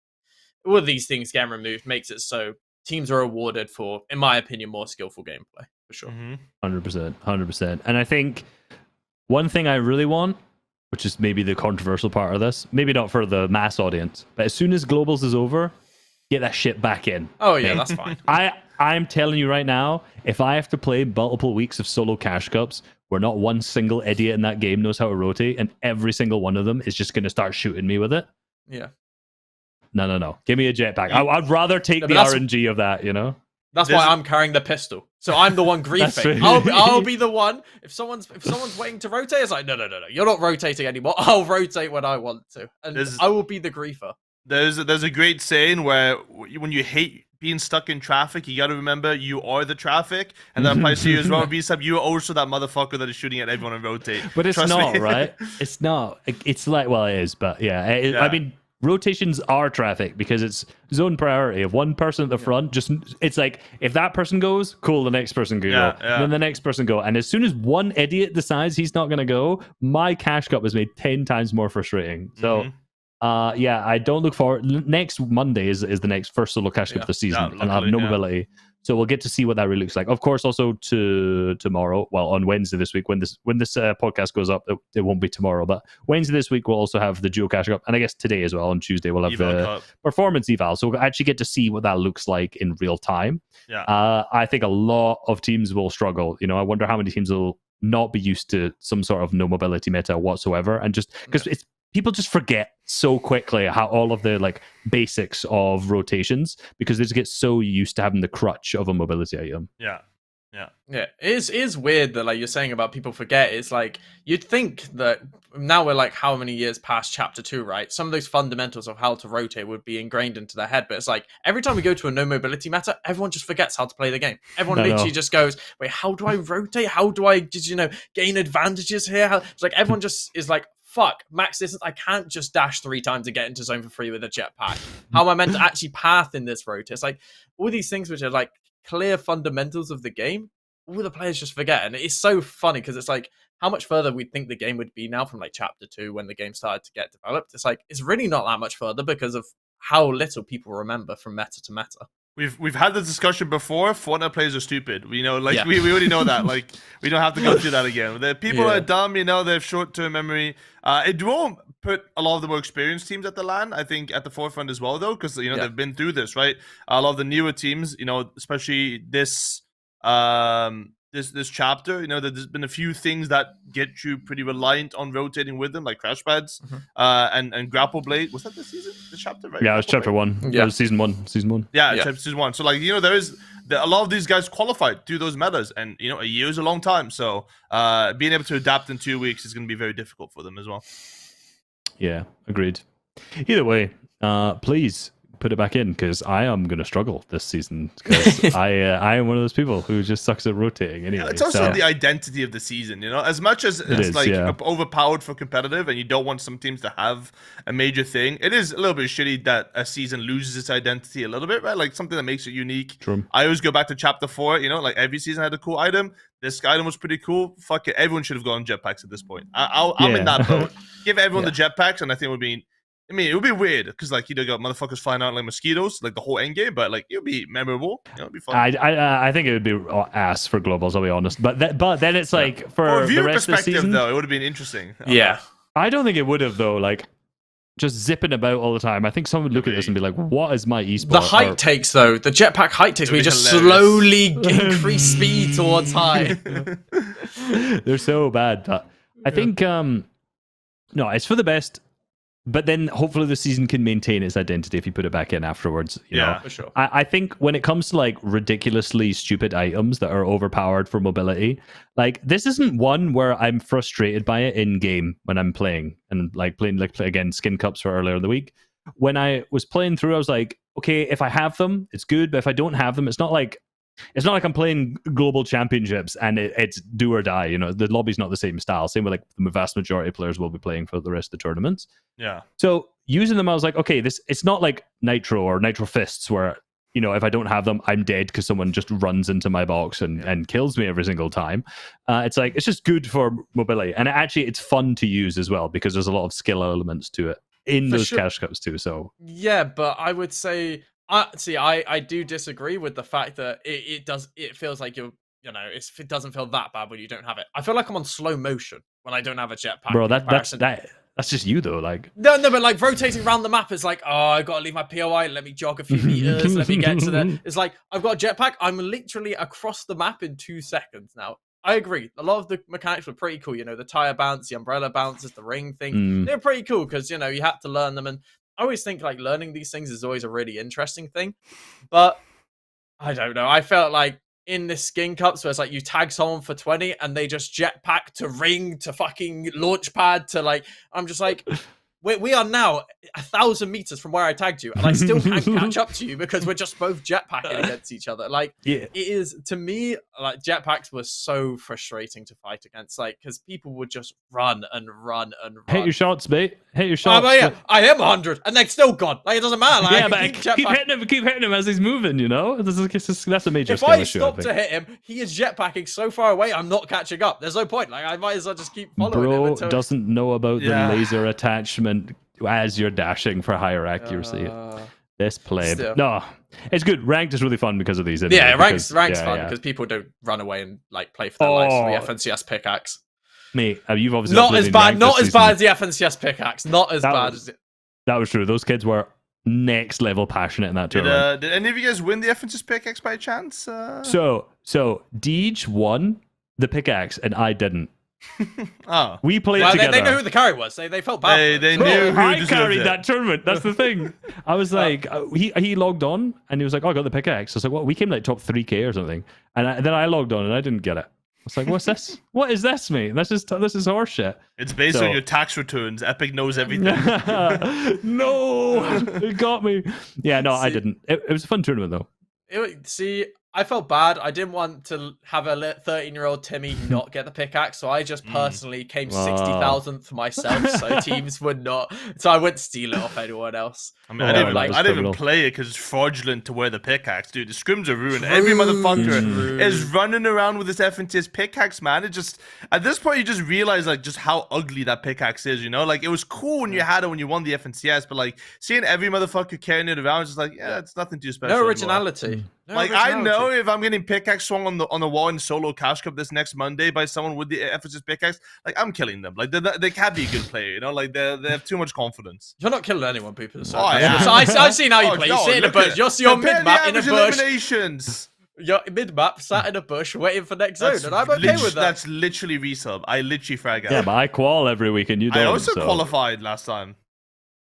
all of these things getting removed makes it so teams are rewarded for, in my opinion, more skillful gameplay, for sure. 100%. And I think one thing I really want, which is maybe the controversial part of this, maybe not for the mass audience, but as soon as Globals is over, get that shit back in. Oh, yeah, that's fine. I'm telling you right now, if I have to play multiple weeks of solo cash cups where not one single idiot in that game knows how to rotate, and every single one of them is just going to start shooting me with it. Yeah. No. Give me a jetpack. I'd rather take the RNG of that, That's why I'm carrying the pistol. So I'm the one griefing. I'll be the one. If someone's waiting to rotate, it's like, no. You're not rotating anymore. I'll rotate when I want to. And I will be the griefer. There's a great saying where when you hate being stuck in traffic, you got to remember you are the traffic, and that applies to you as well. V-Sub, you are also that motherfucker that is shooting at everyone on rotate. But it's not, right? It's not. It's like, well, it is, but yeah. I mean, rotations are traffic because it's zone priority of one person at the front. Just it's like if that person goes, cool, the next person can go, and then the next person go, and as soon as one idiot decides he's not going to go, my cash cup is made 10 times more frustrating. So. I don't look forward. Next Monday is the next first solo cash cup of the season, and I'll have no mobility. So we'll get to see what that really looks like. Of course, also tomorrow, well, on Wednesday this week, when this podcast goes up, it won't be tomorrow, but Wednesday this week we'll also have the Duo Cash Cup, and I guess today as well, on Tuesday, we'll have the Performance Eval. So we'll actually get to see what that looks like in real time. I think a lot of teams will struggle. I wonder how many teams will not be used to some sort of no mobility meta whatsoever, and just because it's people just forget so quickly how all of the like basics of rotations because they just get so used to having the crutch of a mobility item. Yeah. It is weird that like you're saying about people forget. It's like you'd think that now we're like how many years past chapter 2, right? Some of those fundamentals of how to rotate would be ingrained into their head, but it's like every time we go to a no mobility meta, everyone just forgets how to play the game. Everyone literally just goes, wait, how do I rotate? How do I just gain advantages here? It's like everyone just is like, fuck, max distance, I can't just dash 3 times to get into zone for free with a jetpack. How am I meant to actually path in this rotate? It's like all these things which are like clear fundamentals of the game, all the players just forget. And it's so funny because it's like how much further we think the game would be now from like chapter 2 when the game started to get developed. It's like it's really not that much further because of how little people remember from meta to meta. We've had this discussion before. Fortnite players are stupid. We already know that. Like we don't have to go through that again. The people are dumb. They have short-term memory. It won't put a lot of the more experienced teams at the LAN. I think at the forefront as well, though, because they've been through this, right? A lot of the newer teams, especially this this chapter, there's been a few things that get you pretty reliant on rotating with them, like crash pads, and grapple blade. Was that this season? The chapter, right? Yeah, it was chapter 1. Yeah, it was season 1. Season 1. Yeah, season 1. So like there is a lot of these guys qualified through those metas, and a year is a long time. So being able to adapt in 2 weeks is going to be very difficult for them as well. Yeah, agreed. Either way, please put it back in because I am going to struggle this season because I am one of those people who just sucks at rotating anyway. It's also the identity of the season, as much as it's overpowered for competitive and you don't want some teams to have a major thing. It is a little bit shitty that a season loses its identity a little bit, right? Like something that makes it unique. True. I always go back to chapter 4, like every season had a cool item. This item was pretty cool. Fuck it. Everyone should have gone jetpacks at this point. I'm in that boat. Give everyone the jetpacks and I think it would be it would be weird because, got motherfuckers flying out like mosquitoes, like the whole end game, but it would be memorable. It'd be fun. I think it would be ass for globals. I'll be honest, but then it's like for the rest of the season, though, it would have been interesting. I don't think it would have though. Like just zipping about all the time. I think someone would look at this and be like, "What is my esport?" The height takes though, the jetpack height takes, where you just slowly increase speed towards high. They're so bad, but I think no, it's for the best. But then hopefully the season can maintain its identity if you put it back in afterwards. You know? For sure. I think when it comes to like ridiculously stupid items that are overpowered for mobility, like this isn't one where I'm frustrated by it in game when I'm playing and playing again skin cups for earlier in the week. When I was playing through, I was like, okay, if I have them, it's good. But if I don't have them, it's not like I'm playing global championships and it's do or die. The lobby's not the same style. Same with the vast majority of players will be playing for the rest of the tournaments. Yeah. So using them, I was like, okay, it's not like Nitro or Nitro Fists where, if I don't have them, I'm dead because someone just runs into my box and kills me every single time. It's just good for mobility. And it's fun to use as well because there's a lot of skill elements to it in those cash cups too. So yeah, but I would say, I do disagree with the fact that it feels like it doesn't feel that bad when you don't have it. I feel like I'm on slow motion when I don't have a jetpack. Bro, that's just you though. No, but rotating around the map is I gotta leave my POI, let me jog a few meters, let me get to the. It's like I've got a jetpack, I'm literally across the map in 2 seconds now. I agree. A lot of the mechanics were pretty cool. The tire bounce, the umbrella bounces, the ring thing. They're pretty cool because you had to learn them. And I always think learning these things is always a really interesting thing. But I don't know. I felt like in this skin cups where it's you tag someone for 20 and they just jetpack to ring to fucking launch pad to I'm just we are now 1,000 meters from where I tagged you, and I still can't catch up to you because we're just both jetpacking against each other. Like, it is, to me, like, jetpacks were so frustrating to fight against, like, because people would just run and run and run. Hit your shots, mate. Hit your shots. I am 100, and they're still gone. Like, it doesn't matter. Like, yeah, but keep hitting him as he's moving, you know? That's a major skill issue. If I stop to hit him, he is jetpacking so far away, I'm not catching up. There's no point. Like, I might as well just keep following him. Bro doesn't know about the laser attachment as you're dashing for higher accuracy. This play. No, it's good. Ranked is really fun because of these. Anyway, yeah, rank's fun because people don't run away and like play for their lives for the FNCS pickaxe. Mate, you've obviously not as bad as the FNCS pickaxe. Not as bad as it. That was true. Those kids were next level passionate in that tournament. Did any of you guys win the FNCS pickaxe by chance? So Deej won the pickaxe and I didn't. Oh, we played together. They know who the carry was. They felt bad. They knew who I carried that tournament. That's the thing. I was like, he logged on and he was like, "Oh, I got the pickaxe." I was like, "Well, we came like top 3K or something." And then I logged on and I didn't get it. I was like, "What's this? What is this, mate? This is horseshit." It's based on your tax returns. Epic knows everything. No, it got me. Yeah, no, I didn't. It was a fun tournament though. I felt bad. I didn't want to have a 13-year-old Timmy not get the pickaxe, so I just personally came 60,000th myself, so teams would not. So I wouldn't steal it off anyone else. I mean, I didn't even play it because it's fraudulent to wear the pickaxe, dude. The scrims are ruined. Every motherfucker is running around with this FNTS pickaxe, man. It just, at this point, you just realize like just how ugly that pickaxe is, you know? Like, it was cool when you had it when you won the FNCS, but like seeing every motherfucker carrying it around is just like, yeah, it's nothing too special. No originality. No originality. I know if I'm getting pickaxe swung on the wall in solo cash cup this next Monday by someone with the FNCS pickaxe, like I'm killing them. Like they can't be a good player, you know? Like they have too much confidence. You're not killing anyone, people. So, yeah. So I've seen how you play. You sit in a bush. You're mid-map in a bush. Eliminations. You're mid-map, sat in a bush, waiting for next zone, and I'm okay with that. That's literally resub. I literally frag out. Yeah, but I qual every week, and you don't. I also qualified last time.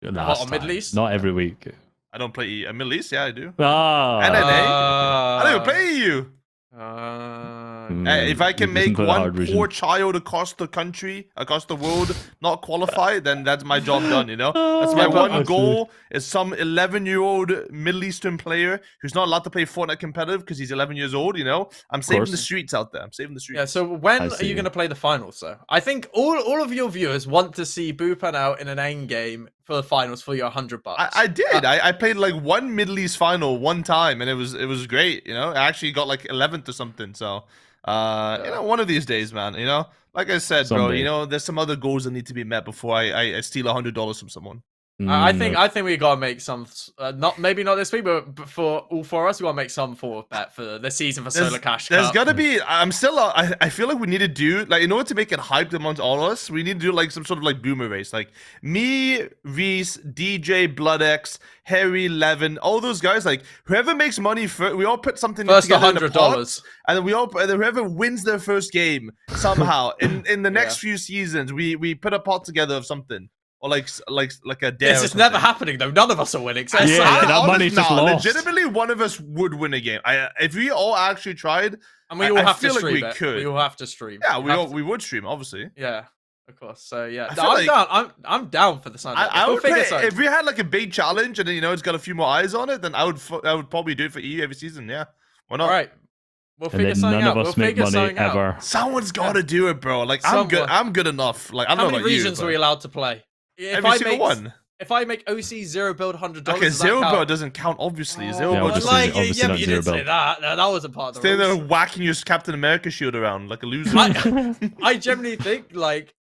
What, Middle East? Not every week. I don't play Middle East. Yeah, I do. NNA. I don't even play EU. If I can make one poor child across the country, across the world, not qualify, then that's my job done, you know? That's my one goal, is some 11-year-old Middle Eastern player who's not allowed to play Fortnite competitive because he's 11 years old, you know? I'm saving the streets out there. I'm saving the streets. Yeah, so when are you going to play the finals, though? I think all of your viewers want to see Bupan out in an end game for the finals for your $100. I did. I played like one Middle East final one time, and it was great, you know? I actually got like 11th or something, so... you know, one of these days, man, you know, like I said, bro, you know, there's some other goals that need to be met before I steal $100 from someone. I think we gotta make some, maybe not this week, but for all four of us, we gotta make some form of bet for the season for Solar Cash Cup. There's gotta be. I feel like we need to do, like, in order to make it hyped amongst all of us, we need to do like some sort of like boomer race, like me, Reese, DJ, BloodX, Harry, Levin, all those guys. Like whoever makes money first, we all put something first together $100, and then whoever wins their first game somehow in the next few seasons, we put a pot together of something. Or like a dare. It's just never happening though. None of us are winning. So that money's just lost. Legitimately, one of us would win a game. If we all actually tried, and we all have to stream. Like we all have to stream. Yeah, we would stream, obviously. Yeah, of course. So yeah, I'm down. I'm down for the sign. I would play, if we had like a big challenge and you know it's got a few more eyes on it, then I would probably do it for EU every season. Yeah, why not? All right. We'll figure something out. None of us make money ever. Someone's got to do it, bro. Like I'm good enough. Like I don't know about you. How many regions are we allowed to play? Every single one. If I make OC zero build $100, okay, zero build doesn't count. Obviously, zero build just like but you didn't say that. No, that wasn't part of the rules. Stay there whacking your Captain America shield around like a loser. I generally think like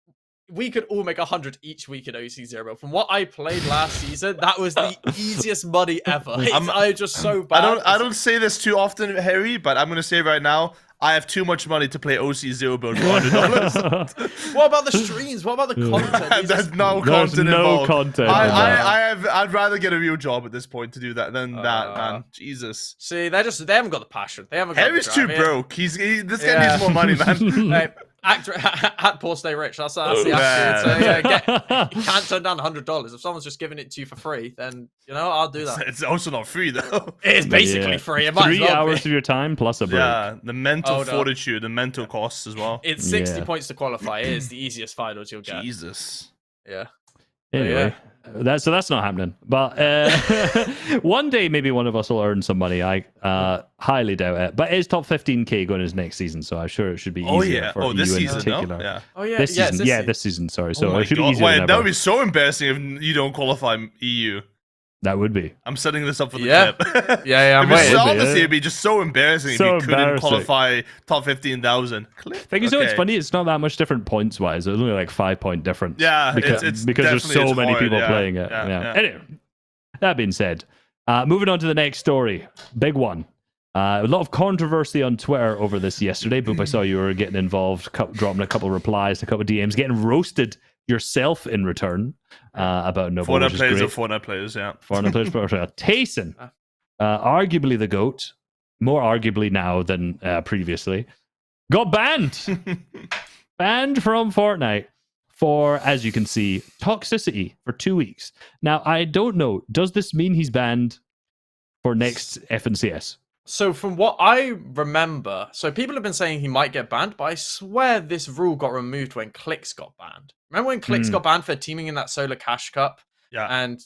we could all make 100 each week in OC zero build. From what I played last season, that was the easiest money ever. I'm just so bad. I don't say this too often, Harry, but I'm gonna say right now. I have too much money to play OC zero build for $100. What about the streams? What about the content? There's no content involved. Content. I'd rather get a real job at this point to do that than that, man. Jesus. See, they haven't got the passion. They haven't got Harry's too broke. This guy needs more money, man. At Poor Stay Rich. That's the attitude. So you can't turn down $100. If someone's just giving it to you for free, then you know I'll do that. It's also not free though. It is basically free. It might 3 hours of your time plus a break. Yeah, the mental fortitude, the mental costs as well. It's 60 points to qualify. It is the easiest finals you'll get. Jesus. Yeah. Anyway, that's not happening. But one day, maybe one of us will earn some money. I highly doubt it. But it's top 15k going into next season, so I'm sure it should be easier for this you in season, particular. no? Yeah. Oh yeah, This season, this season. Sorry, so it should be easier. Wait, that would be so embarrassing if you don't qualify EU. That would be. I'm setting this up for the Yeah, clip. I'm waiting. Honestly, it'd be just so embarrassing So if you couldn't embarrassing. qualify top 15,000. Thing is, it's funny. It's not that much different points wise. There's only like 5-point difference. Yeah, because there's so many people playing it. Yeah. Anyway, that being said, moving on to the next story, big one. A lot of controversy on Twitter over this yesterday. Boop, I saw you were getting involved, dropping a couple of replies, a couple of DMs, getting roasted yourself in return about Noble. Fortnite players are Fortnite players, yeah. Fortnite players, Tayson, arguably the GOAT, more arguably now than previously, got banned. Banned from Fortnite for, as you can see, toxicity for 2 weeks. Now, I don't know. Does this mean he's banned for next FNCS? So from what I remember, so people have been saying he might get banned, but I swear this rule got removed when Clicks got banned. Remember when Clicks got banned for teaming in that Solar Cash Cup? Yeah. And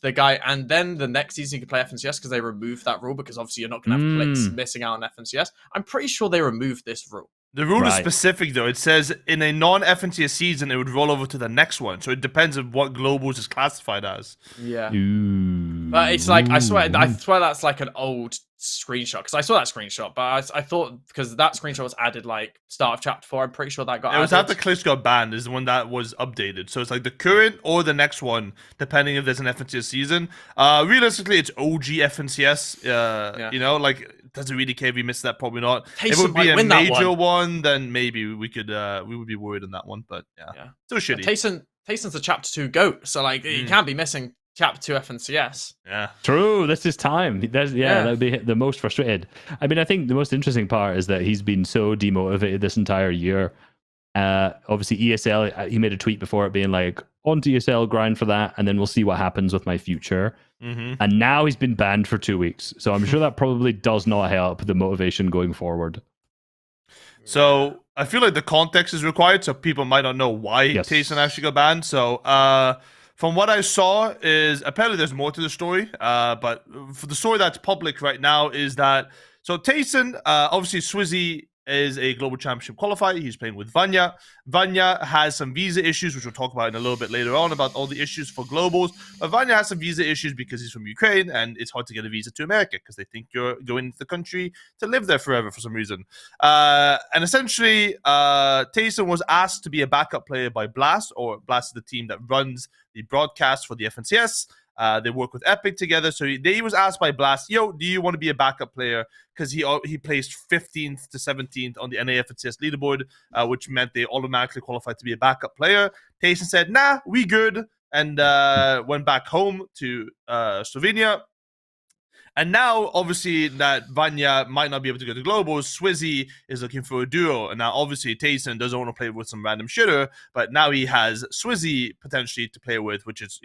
then the next season you could play FNCS because they removed that rule because obviously you're not going to have Clicks missing out on FNCS. I'm pretty sure they removed this rule. The rule is specific, though. It says in a non-FNCS season, it would roll over to the next one. So it depends on what Globals is classified as. Yeah. Ooh. But it's like, I swear that's like an old screenshot. Because I saw that screenshot, but I thought, because that screenshot was added like start of chapter 4, I'm pretty sure that got added. It was after Clips got banned is the one that was updated. So it's like the current or the next one, depending if there's an FNCS season. Realistically, it's OG FNCS. You know, like, does it really care if we missed that? Probably not. Tayson if it would be a win major one, then maybe we could we would be worried on that one. But yeah. Still shitty. Tayson's a chapter 2 GOAT, so like you can't be missing chapter 2 FNCS. Yeah. True. This is time. That would be the most frustrated. I mean, I think the most interesting part is that he's been so demotivated this entire year. Obviously, ESL, he made a tweet before it being like, on to ESL, grind for that, and then we'll see what happens with my future. And now he's been banned for 2 weeks. So I'm sure that probably does not help the motivation going forward. So I feel like the context is required, so people might not know why Tayson actually got banned. So from what I saw is apparently there's more to the story. But for the story that's public right now is that, so Tayson, obviously Swizzy is a global championship qualifier. He's playing with Vanya. Vanya has some visa issues, which we'll talk about in a little bit later on about all the issues for globals. But Vanya has some visa issues because he's from Ukraine, and it's hard to get a visa to America because they think you're going into the country to live there forever for some reason. And essentially, Tayson was asked to be a backup player by Blast, or Blast is the team that runs the broadcast for the FNCS. They work with Epic together, so he was asked by Blast, "Yo, do you want to be a backup player?" Because he placed 15th to 17th on the NAFNCS leaderboard, which meant they automatically qualified to be a backup player. Tayson said, "Nah, we good," and went back home to Slovenia. And now, obviously, that Vanya might not be able to go to globals, Swizzy is looking for a duo. And now, obviously, Tayson doesn't want to play with some random shitter, but now he has Swizzy potentially to play with, which is,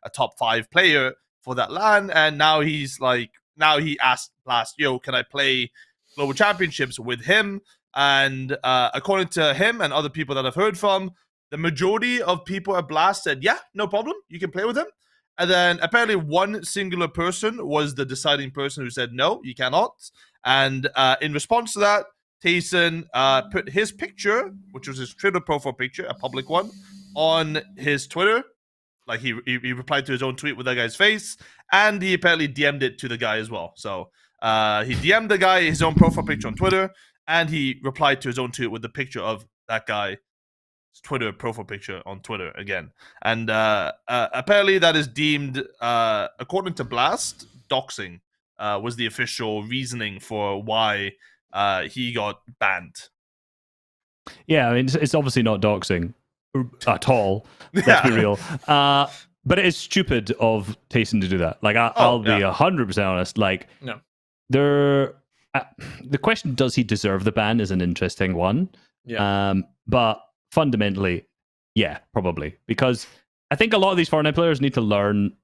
a top 5 player for that LAN. And now he's like, now he asked Blast, "Yo, can I play global championships with him?" And according to him and other people that I've heard from, the majority of people at Blast said, "Yeah, no problem, you can play with him." And then apparently one singular person was the deciding person who said, "No, you cannot." And in response to that, Tayson put his picture, which was his Twitter profile picture, a public one, on his Twitter. Like he replied to his own tweet with that guy's face, and he apparently DM'd it to the guy as well. So he DM'd the guy his own profile picture on Twitter, and he replied to his own tweet with the picture of that guy. Twitter profile picture on Twitter again, and apparently that is deemed, according to Blast, doxing was the official reasoning for why he got banned. Yeah, I mean, it's obviously not doxing at all. Let's be real. But it is stupid of Tayson to do that. Like, I'll be 100% honest. Like, no, the question, does he deserve the ban, is an interesting one. Yeah. But fundamentally, yeah, probably. Because I think a lot of these Fortnite players need to learn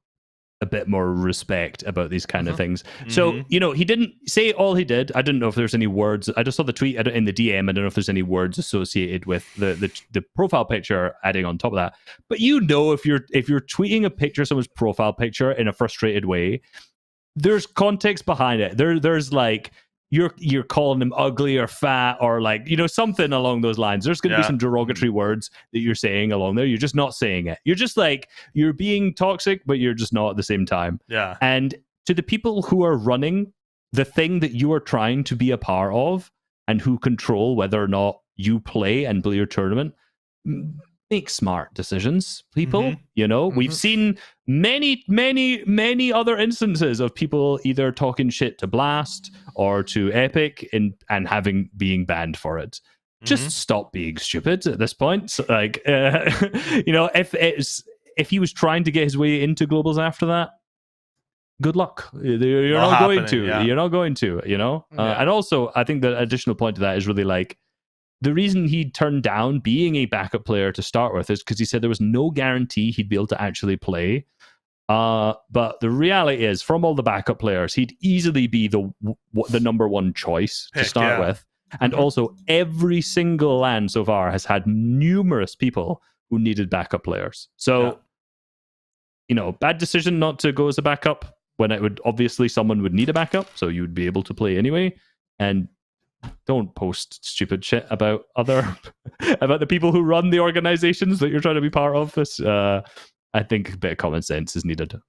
a bit more respect about these kind of things. So, you know, he didn't say all he did. I didn't know if there's any words. I just saw the tweet in the DM. I don't know if there's any words associated with the profile picture adding on top of that. But you know, if you're tweeting a picture, someone's profile picture in a frustrated way, there's context behind it. There's like you're calling them ugly or fat or like, you know, something along those lines. There's going to be some derogatory words that you're saying along there. You're just not saying it. You're just like, you're being toxic, but you're just not at the same time. Yeah. And to the people who are running the thing that you are trying to be a part of and who control whether or not you play and play your tournament, make smart decisions, people. You know, we've seen many other instances of people either talking shit to Blast or to Epic and being banned for it. Just stop being stupid at this point. So, like, you know, if he was trying to get his way into globals after that, good luck. You're not going to. Yeah. You're not going to. You know, and also I think the additional point to that is really like, the reason he turned down being a backup player to start with is because he said there was no guarantee he'd be able to actually play. But the reality is, from all the backup players, he'd easily be the number one choice to start with. And also, every single LAN so far has had numerous people who needed backup players. So, you know, bad decision not to go as a backup when it would obviously someone would need a backup, so you would be able to play anyway. And don't post stupid shit about about the people who run the organizations that you're trying to be part of. This, I think a bit of common sense is needed.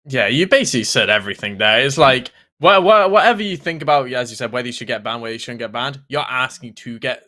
Yeah, you basically said everything there. It's like, whatever you think about, as you said, whether you should get banned, whether you shouldn't get banned, you're asking to get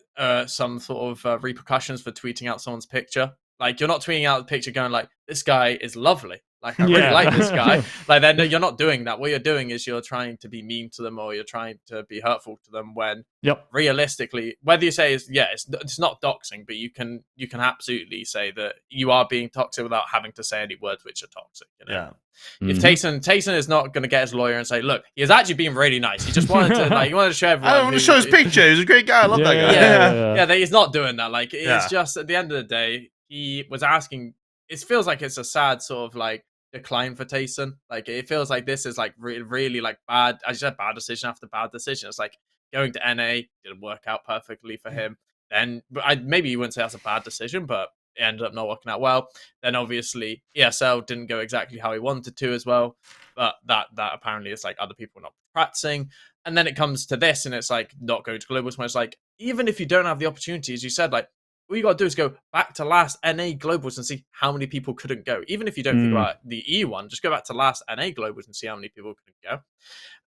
some sort of repercussions for tweeting out someone's picture. Like, you're not tweeting out the picture going like, this guy is lovely. Like, I really like this guy. Like, then you're not doing that. What you're doing is you're trying to be mean to them, or you're trying to be hurtful to them, when realistically, whether you say it's not doxing, but you can absolutely say that you are being toxic without having to say any words which are toxic. You know? If Tayson is not going to get his lawyer and say, look, he was actually being really nice. He just wanted to he wanted to show everyone. I want to show his picture. He was a great guy. I love that guy. Yeah, he's not doing that. Like, it's just at the end of the day, he was asking. It feels like it's a sad sort of like decline for Tayson. Like, it feels like this is like really like bad. As you said, bad decision after bad decision. It's like going to NA didn't work out perfectly for him. Then maybe you wouldn't say that's a bad decision, but it ended up not working out well. Then obviously ESL didn't go exactly how he wanted to as well. But that apparently is like other people not practicing. And then it comes to this, and it's like not going to globals. When it's like, even if you don't have the opportunity, as you said, like, all you got to do is go back to last NA Globals and see how many people couldn't go. Even if you don't think about the E one, just go back to last NA Globals and see how many people couldn't go.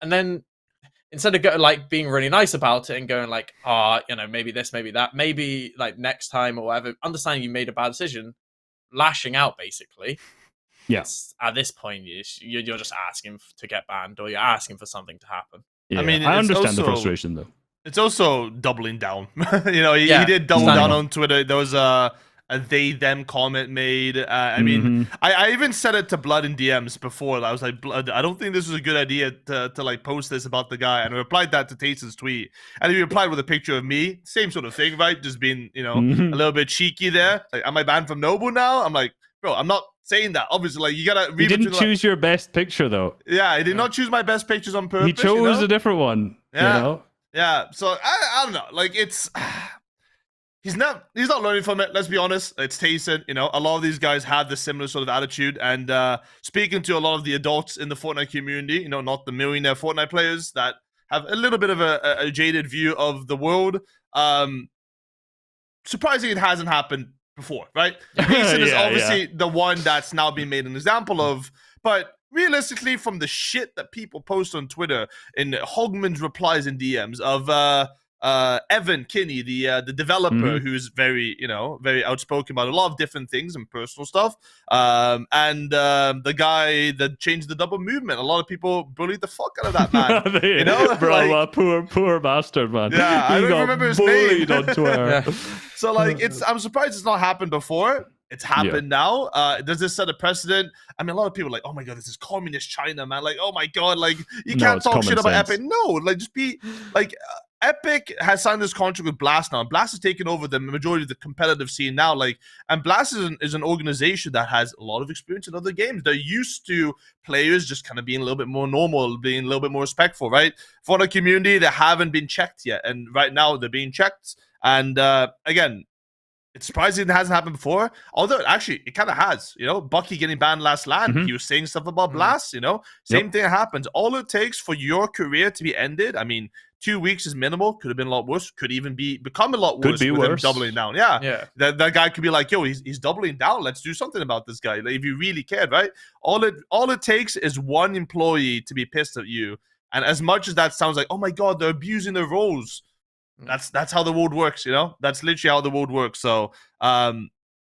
And then instead of being really nice about it and going like, you know, maybe this, maybe that, maybe like next time or whatever, understanding you made a bad decision, lashing out basically. Yes. At this point, you're just asking to get banned, or you're asking for something to happen. Yeah. I mean, I understand the frustration though. It's also doubling down. You know, he did double down on Twitter. There was a they-them comment made. I mean, I even said it to Blood in DMs before. I was like, Blood, I don't think this was a good idea to like post this about the guy. And I replied that to Tayson's tweet. And he replied with a picture of me. Same sort of thing, right? Just being, you know, a little bit cheeky there. Like, am I banned from Noble now? I'm like, bro, I'm not saying that. Obviously, like, you gotta read. You didn't choose your best picture though. Yeah, I did not choose my best pictures on purpose. He chose a different one. Yeah. You know? Yeah, so I don't know. Like, it's he's not learning from it. Let's be honest. It's Tayson. You know, a lot of these guys have this similar sort of attitude. And speaking to a lot of the adults in the Fortnite community, you know, not the millionaire Fortnite players that have a little bit of a jaded view of the world. Surprising it hasn't happened before, right? Tayson is obviously the one that's now being made an example of, but realistically, from the shit that people post on Twitter in Hogman's replies and DMs of Evan Kinney, the developer who's very, you know, very outspoken about a lot of different things and personal stuff, and the guy that changed the double movement. A lot of people bullied the fuck out of that man. You know, bro, like, poor bastard, man. Yeah, I don't remember his name. On Twitter. So like, I'm surprised it's not happened before. It's happened now. Does this set a precedent? I mean, a lot of people are like, oh my God, this is communist China, man. Like, oh my God, like, you can't talk shit about Epic. No, like, just be like, Epic has signed this contract with Blast now. Blast has taken over the majority of the competitive scene now. Like, and Blast is an organization that has a lot of experience in other games. They're used to players just kind of being a little bit more normal, being a little bit more respectful, right? For the community, they haven't been checked yet, and right now they're being checked. And again, it's surprising it hasn't happened before. Although actually, it kind of has. You know, Bucky getting banned last LAN, he was saying stuff about Blast. You know, same thing happens. All it takes for your career to be ended. I mean, 2 weeks is minimal. Could have been a lot worse. Could even become a lot worse with him doubling down. Yeah. That guy could be like, yo, he's doubling down. Let's do something about this guy. Like, if you really cared, right? All it takes is one employee to be pissed at you. And as much as that sounds like, oh my god, they're abusing their roles. That's how the world works, you know? That's literally how the world works. So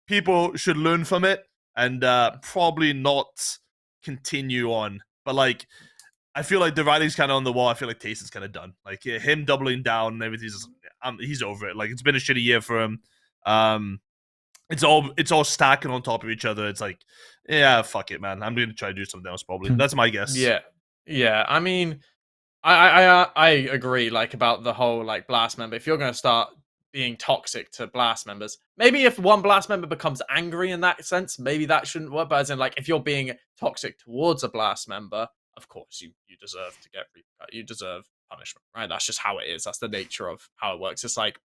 people should learn from it and probably not continue on. But like, I feel like the writing's kind of on the wall. I feel like Tayson's kind of done. Like, him doubling down and everything's just, he's over it. Like, it's been a shitty year for him. It's all stacking on top of each other. It's like, yeah, fuck it, man. I'm gonna try to do something else probably. That's my guess. Yeah. I mean, I agree, like, about the whole, like, Blast member. If you're going to start being toxic to Blast members, maybe if one Blast member becomes angry in that sense, maybe that shouldn't work. But as in, like, if you're being toxic towards a Blast member, of course you deserve to get you deserve punishment, right? That's just how it is. That's the nature of how it works. It's like,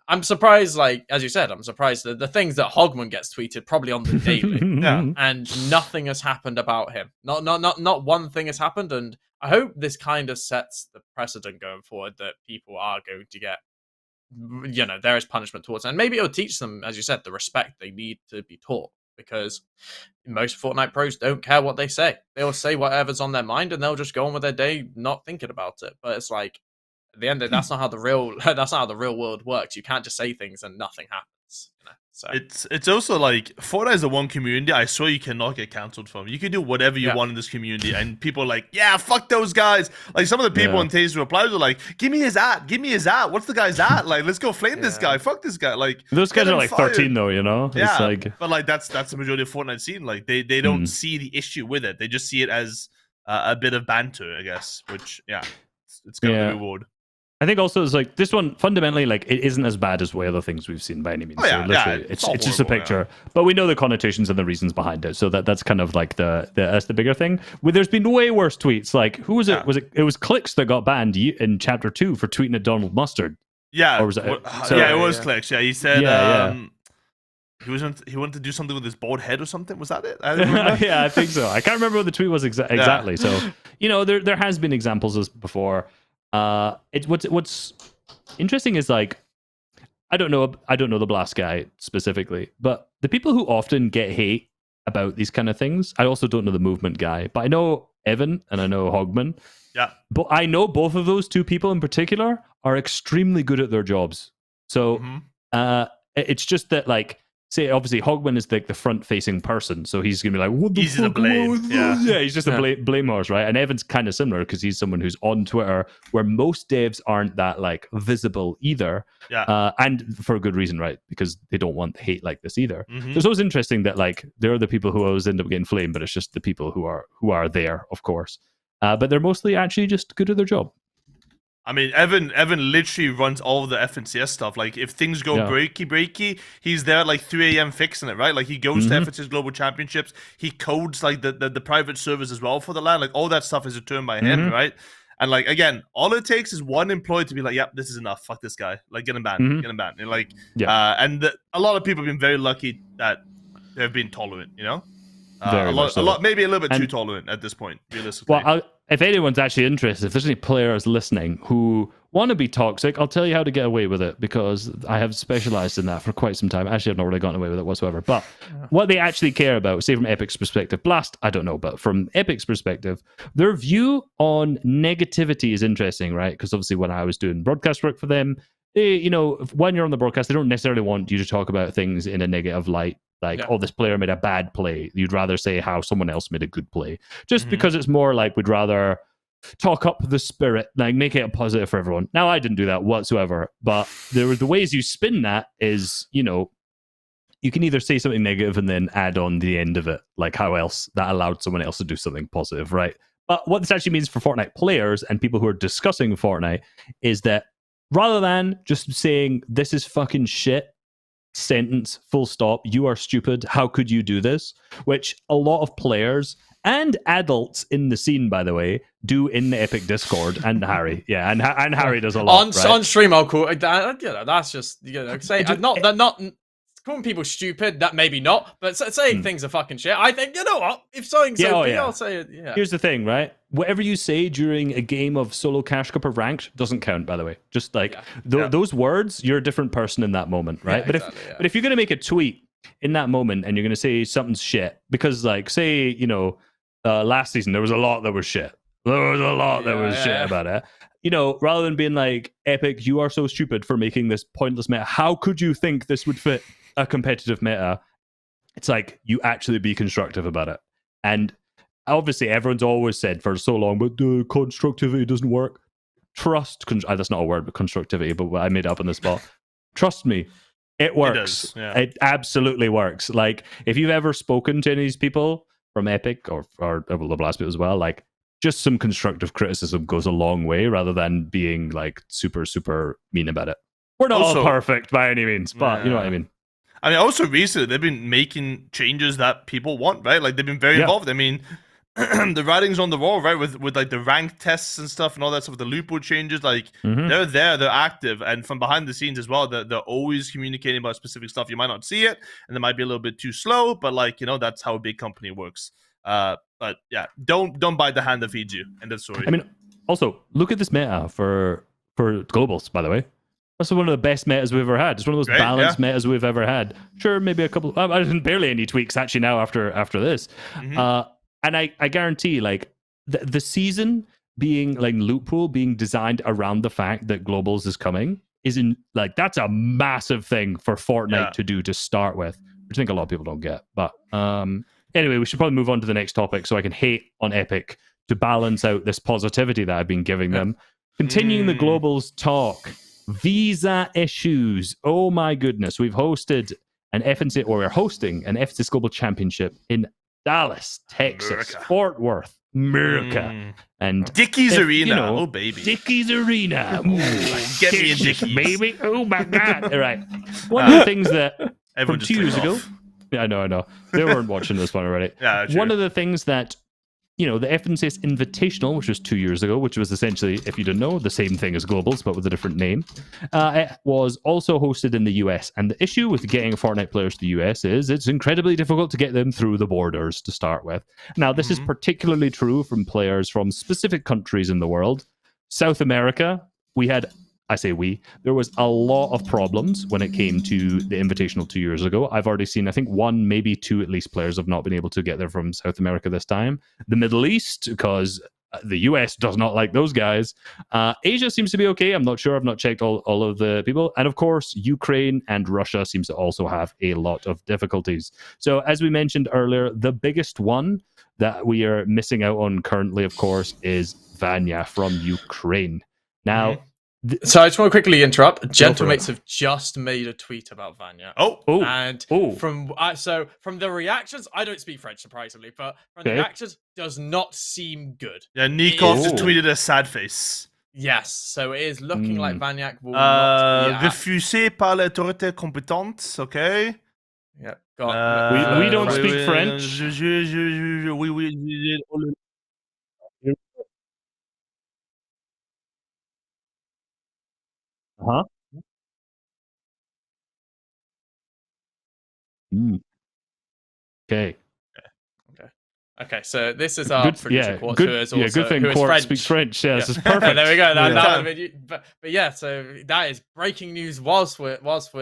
I'm surprised, like, as you said, I'm surprised that the things that Hogman gets tweeted probably on the daily, and nothing has happened about him. Not one thing has happened, and I hope this kind of sets the precedent going forward that people are going to get, you know, there is punishment towards them. And maybe it'll teach them, as you said, the respect they need to be taught, because most Fortnite pros don't care what they say. They'll say whatever's on their mind and they'll just go on with their day not thinking about it. But it's like, at the end of it, that's not how the real world works. You can't just say things and nothing happens, you know? So it's also like, Fortnite is the one community I swear you cannot get cancelled from. You can do whatever you want in this community, and people are like, yeah, fuck those guys. Like, some of the people in Tayson replies were like, give me his at. What's the guy's at? Like, let's go flame this guy. Fuck this guy. Like, those guys are like 13 though, you know? Yeah, it's like... but like that's the majority of Fortnite scene. Like, they don't see the issue with it. They just see it as a bit of banter, I guess. Which it's kind of the reward. I think also it's like, this one fundamentally, like, it isn't as bad as the other things we've seen by any means. It's just a picture, but we know the connotations and the reasons behind it. So that's kind of like that's the bigger thing. There's been way worse tweets. Like, who was it? It was Clicks that got banned in Chapter 2 for tweeting at Donald Mustard. Yeah, or was it? It was Clicks. Yeah, he said he wanted to do something with his bald head or something. Was that it? I think so. I can't remember what the tweet was exactly. So, you know, there has been examples of this before. What's interesting is, like, I don't know the Blast guy specifically, but the people who often get hate about these kind of things, I also don't know the movement guy, but I know Evan and I know Hogman. Yeah. But I know both of those two people in particular are extremely good at their jobs. So it's just that, like, say, obviously, Hogman is like the front-facing person, so he's gonna be like, "What the he's fuck?" The blame. Yeah, he's just a blame horse, right? And Evan's kind of similar because he's someone who's on Twitter, where most devs aren't that, like, visible either. Yeah, and for a good reason, right? Because they don't want hate like this either. So it's always interesting that, like, there are the people who always end up getting flamed, but it's just the people who are there, of course. But they're mostly actually just good at their job. I mean, Evan literally runs all of the FNCS stuff. Like, if things go breaky, he's there at like 3 a.m. fixing it, right? Like, he goes to FNCS Global Championships. He codes, like, the private servers as well for the LAN. Like, all that stuff is returned by him, right? And, like, again, all it takes is one employee to be like, yep, this is enough. Fuck this guy. Like, get him banned. Get him banned. And, like, a lot of people have been very lucky that they've been tolerant, you know? A lot, maybe a little bit too tolerant at this point, realistically. Well, if anyone's actually interested, if there's any players listening who want to be toxic, I'll tell you how to get away with it, because I have specialized in that for quite some time. Actually, I've not really gotten away with it whatsoever. But what they actually care about, say from Epic's perspective, Blast, I don't know, but from Epic's perspective, their view on negativity is interesting, right? Because obviously when I was doing broadcast work for them, they, you know, when you're on the broadcast, they don't necessarily want you to talk about things in a negative light. Like, oh, this player made a bad play. You'd rather say how someone else made a good play. Just because it's more like, we'd rather talk up the spirit, like, make it a positive for everyone. Now, I didn't do that whatsoever, but there were the ways you spin that is, you know, you can either say something negative and then add on the end of it, like how else that allowed someone else to do something positive, right? But what this actually means for Fortnite players and people who are discussing Fortnite is that rather than just saying this is fucking shit, sentence, full stop, you are stupid, how could you do this, which a lot of players and adults in the scene, by the way, do in the Epic Discord, and Harry, and Harry does a lot on stream. I'll call that's just say not calling people stupid. That maybe not, but saying things are fucking shit. I think you know what, if something's I'll say it. Yeah. Here's the thing, right? Whatever you say during a game of solo cash cup or ranked doesn't count, by the way. Just like those words, you're a different person in that moment, right? Yeah, but exactly, if you're gonna make a tweet in that moment and you're gonna say something's shit, because like say last season there was a lot that was shit. There was a lot that was shit about it. Rather than being like, Epic, you are so stupid for making this pointless meta. How could you think this would fit a competitive meta? It's like, you actually be constructive about it. And obviously everyone's always said for so long, but constructivity doesn't work. That's not a word, but constructivity, but I made it up on the spot. Trust me, it works. It absolutely works. Like, if you've ever spoken to any of these people from Epic or the last bit as well, like, just some constructive criticism goes a long way rather than being like super, super mean about it. We're not all perfect by any means, but you know what I mean. I mean, also recently they've been making changes that people want, right? Like, they've been very involved. I mean, the writing's on the wall, right? With like the rank tests and stuff and all that stuff, the loophole changes, like they're there, they're active, and from behind the scenes as well, they're always communicating about specific stuff. You might not see it, and they might be a little bit too slow, but like that's how a big company works. But yeah, don't bite the hand that feeds you. And that's story. I mean, also look at this meta for globals, by the way. That's one of the best metas we've ever had. It's one of those balanced metas we've ever had. Sure, maybe a couple. Barely any tweaks actually now after this. And I guarantee, like the season being like loot pool being designed around the fact that globals is coming that's a massive thing for Fortnite to do to start with, which I think a lot of people don't get. But anyway, we should probably move on to the next topic so I can hate on Epic to balance out this positivity that I've been giving them. Continuing the globals talk. Visa issues. Oh my goodness. We're hosting an FNtasia Global Championship in Dallas, Texas, Fort Worth, America, and Dickies Arena. Oh baby, Dickies Arena. Get me a Dickies, baby. Oh my god. All right. One of the things that from 2 years ago. Yeah, I know. They weren't watching this one already. One of the things that the FNtasia Invitational, which was 2 years ago, which was essentially, if you didn't know, the same thing as Globals, but with a different name, it was also hosted in the US. And the issue with getting Fortnite players to the US is it's incredibly difficult to get them through the borders to start with. Now, this is particularly true from players from specific countries in the world. South America, there was a lot of problems when it came to the Invitational 2 years ago. I've already seen, I think, 1, maybe 2 at least players have not been able to get there from South America this time. The Middle East, because the US does not like those guys. Asia seems to be okay. I'm not sure. I've not checked all of the people. And of course, Ukraine and Russia seems to also have a lot of difficulties. So as we mentioned earlier, the biggest one that we are missing out on currently, of course, is Vanya from Ukraine. Now, so I just want to quickly interrupt. Gentlemates have just made a tweet about Vanya. From the reactions, I don't speak French, surprisingly, but from the reactions, does not seem good. Yeah, Nikov just tweeted a sad face. Yes, so it is looking like Vanyak will not be refusé par l'autorité compétente, okay? Yeah, we don't speak French. Huh? Okay. Okay, so this is our producer Quartz, who is also good thing Quartz speaks French. Yeah, this is perfect. There we go. But yeah, so that is breaking news whilst we're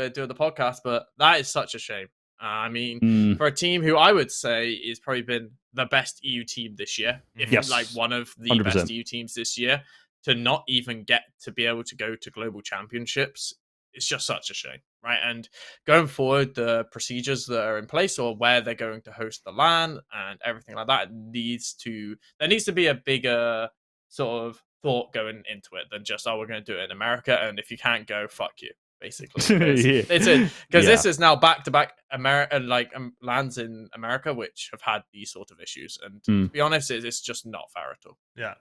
doing the podcast. But that is such a shame. I mean, for a team who I would say is probably been the best EU team this year, if like one of the 100%. Best EU teams this year, to not even get to be able to go to global championships, it's just such a shame, right? And going forward, the procedures that are in place or where they're going to host the LAN and everything like that there needs to be a bigger sort of thought going into it than just, we're going to do it in America, and if you can't go, fuck you, basically. Because this is now back-to-back LANs in America which have had these sort of issues, and to be honest, it's just not fair at all. Yeah.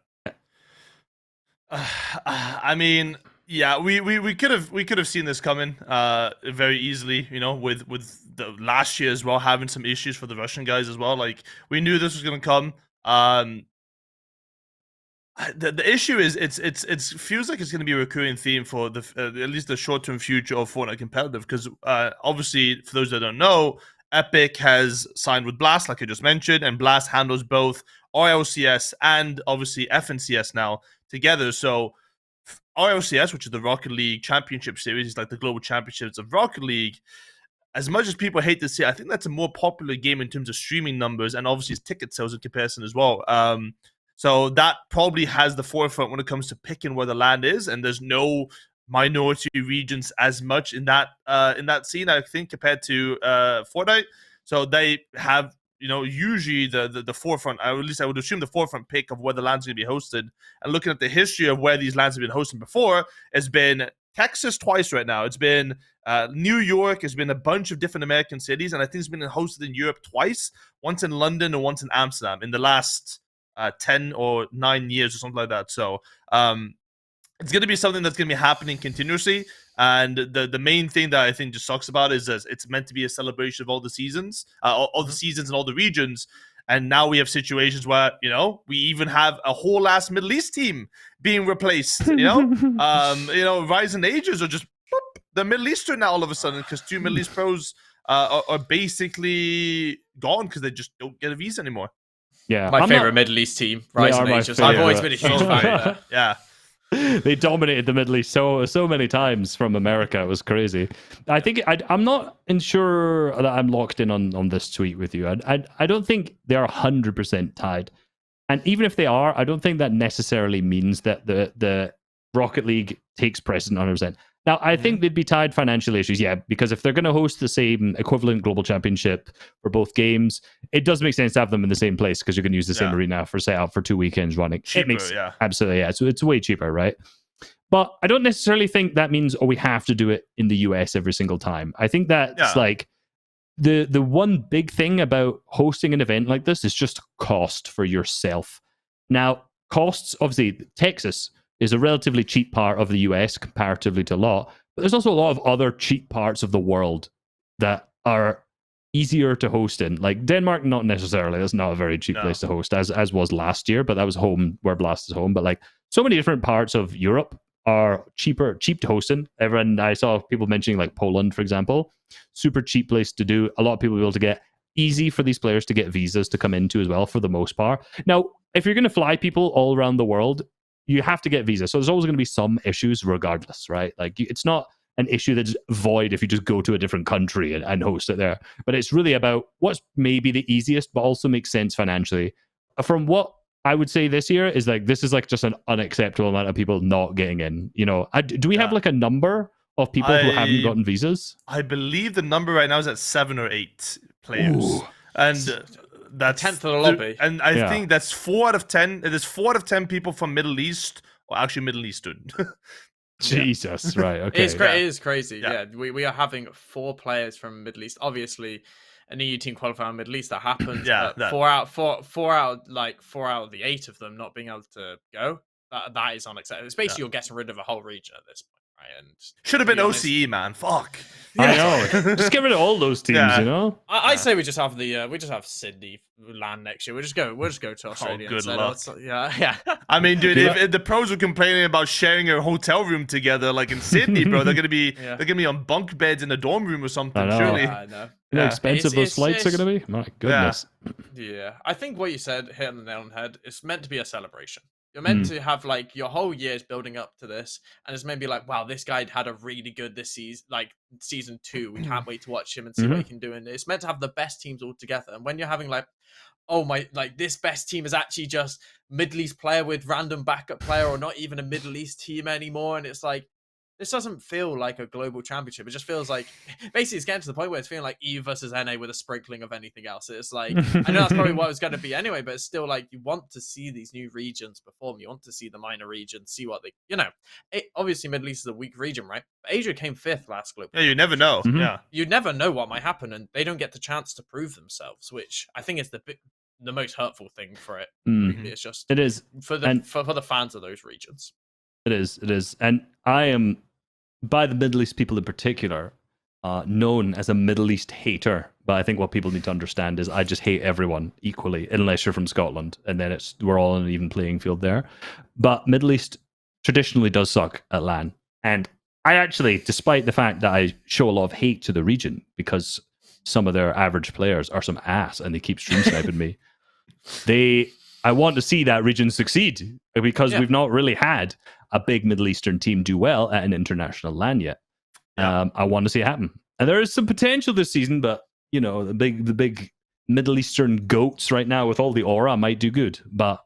I mean, Yeah, we could have seen this coming very easily, with the last year as well having some issues for the Russian guys as well. Like we knew this was going to come. The issue is it feels like it's going to be a recurring theme for the at least the short term future of Fortnite competitive, because obviously for those that don't know, Epic has signed with Blast, like I just mentioned, and Blast handles both RLCS and obviously FNCS now together. So RLCS, which is the Rocket League Championship Series, is like the global championships of Rocket League. As much as people hate to see it, I think that's a more popular game in terms of streaming numbers and obviously ticket sales in comparison as well. So that probably has the forefront when it comes to picking where the land is, and there's no minority regions as much in that scene, I think, compared to Fortnite. So they have, usually the forefront, or at least I would assume the forefront pick of where the land's going to be hosted. And looking at the history of where these lands have been hosted before, it's been Texas twice right now. It's been New York. It's been a bunch of different American cities, and I think it's been hosted in Europe twice, once in London and once in Amsterdam in the last 10 or 9 years or something like that. So it's going to be something that's going to be happening continuously. And the main thing that I think just sucks about it is that it's meant to be a celebration of all the seasons, all the seasons and all the regions. And now we have situations where, we even have a whole ass Middle East team being replaced, Rising Ages are just the Middle Eastern now all of a sudden, because 2 Middle East pros are basically gone because they just don't get a visa anymore. Yeah, my favorite Middle East team, Rising Ages. I've always been a huge fan of that. Yeah. They dominated the Middle East so many times from America. It was crazy. I think I'm not sure that I'm locked in on this tweet with you. I don't think they are 100% tied. And even if they are, I don't think that necessarily means that the Rocket League takes precedent 100%. Now, I think they'd be tied financial issues, yeah, because if they're going to host the same equivalent global championship for both games, it does make sense to have them in the same place, because you can use the same arena for setup for 2 weekends running. Cheaper, absolutely, yeah. So it's way cheaper, right? But I don't necessarily think that means, we have to do it in the US every single time. I think that's like the one big thing about hosting an event like this is just cost for yourself. Now, costs, obviously, Texas is a relatively cheap part of the US comparatively to a lot, but there's also a lot of other cheap parts of the world that are easier to host in. Like Denmark, not necessarily. That's not a very cheap place to host, as was last year, but that was home where Blast is home. But like so many different parts of Europe are cheap to host in. I saw people mentioning like Poland, for example, super cheap place to do. A lot of people will be able to get easy for these players to get visas to come into as well, for the most part. Now, if you're going to fly people all around the world, you have to get visas. So there's always going to be some issues regardless, right? Like it's not an issue that's void if you just go to a different country and host it there. But it's really about what's maybe the easiest, but also makes sense financially. From what I would say this year is like, this is like just an unacceptable amount of people not getting in. Do we have like a number of people who haven't gotten visas? I believe the number right now is at 7 or 8 players. Ooh. And that's 10th of the lobby. And I think that's 4 out of 10. There's 4 out of 10 people from Middle East, or actually Middle Eastern. Jesus, right? Okay, it is crazy. Yeah, we are having 4 players from Middle East. Obviously, an EU team qualifying Middle East, that happened. Four out of the 8 of them not being able to go. That is unacceptable. It's basically you're getting rid of a whole region at this point. Right, and should have been OCE, man. Fuck. I know. Just get rid of all those teams. I say we just have Sydney land next year. We'll just go to Australia. Oh, good luck. Yeah. I mean, dude, if the pros were complaining about sharing a hotel room together, like in Sydney, bro, they're gonna be on bunk beds in a dorm room or something. Surely. I know. You know how expensive those flights are gonna be. My goodness. Yeah, I think what you said hit on the nail on the head. It's meant to be a celebration. You're meant to have like your whole year's building up to this, and it's maybe like, wow, this guy had a really good this season, like season 2. We can't wait to watch him and see what he can do. And it's meant to have the best teams all together. And when you're having like, oh my, like this best team is actually just Middle East player with random backup player, or not even a Middle East team anymore, and it's like, this doesn't feel like a global championship. It just feels like, basically, it's getting to the point where it's feeling like EU versus NA with a sprinkling of anything else. It's like, I know that's probably what it was going to be anyway, but it's still like, you want to see these new regions perform. You want to see the minor regions, see what they, obviously Middle East is a weak region, right? But Asia came 5th last global. Yeah, you never know. Yeah. You never know what might happen, and they don't get the chance to prove themselves, which I think is the most hurtful thing for it. Really. It's just, it is for the fans of those regions. It is. And I am, by the Middle East people in particular, known as a Middle East hater. But I think what people need to understand is I just hate everyone equally, unless you're from Scotland, and then we're all on an even playing field there. But Middle East traditionally does suck at LAN, and I actually, despite the fact that I show a lot of hate to the region because some of their average players are some ass and they keep stream sniping me, I want to see that region succeed because we've not really had a big Middle Eastern team do well at an international LAN yet. I want to see it happen, and there is some potential this season, but the big Middle Eastern goats right now with all the aura might do good, but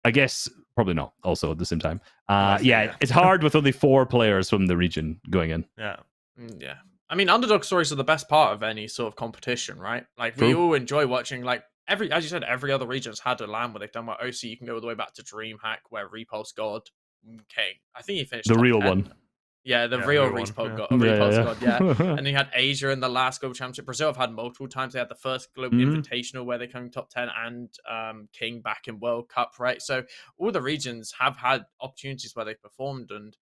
I guess probably not. Also at the same time, it's hard with only 4 players from the region going in. Yeah. I mean, underdog stories are the best part of any sort of competition, right? Like we all enjoy watching. Like as you said, every other region's had a LAN where they've done well. OC, you can go all the way back to DreamHack, where Repulse God, I think he finished the real 10. one. Yeah, the real Repulse God. And you had Asia in the last Global Championship. Brazil have had multiple times. They had the first Global Invitational where they came top 10 and King back in World Cup, right? So all the regions have had opportunities where they've performed, and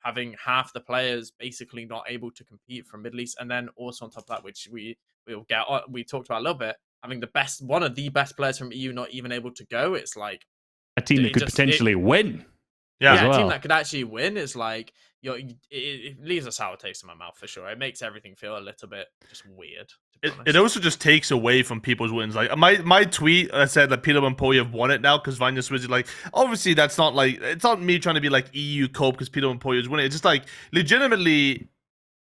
having half the players basically not able to compete from Middle East, and then also on top of that, which we talked about a little bit, having one of the best players from EU not even able to go. It's like a team that could potentially win. A team that could actually win is like it leaves a sour taste in my mouth for sure. It makes everything feel a little bit just weird. It also just takes away from people's wins. Like my tweet, I said that Peter and Poya have won it now because Vanya Swizzy, like, obviously that's not like, it's not me trying to be like EU cope because Peter and Poya is winning. It's just like legitimately.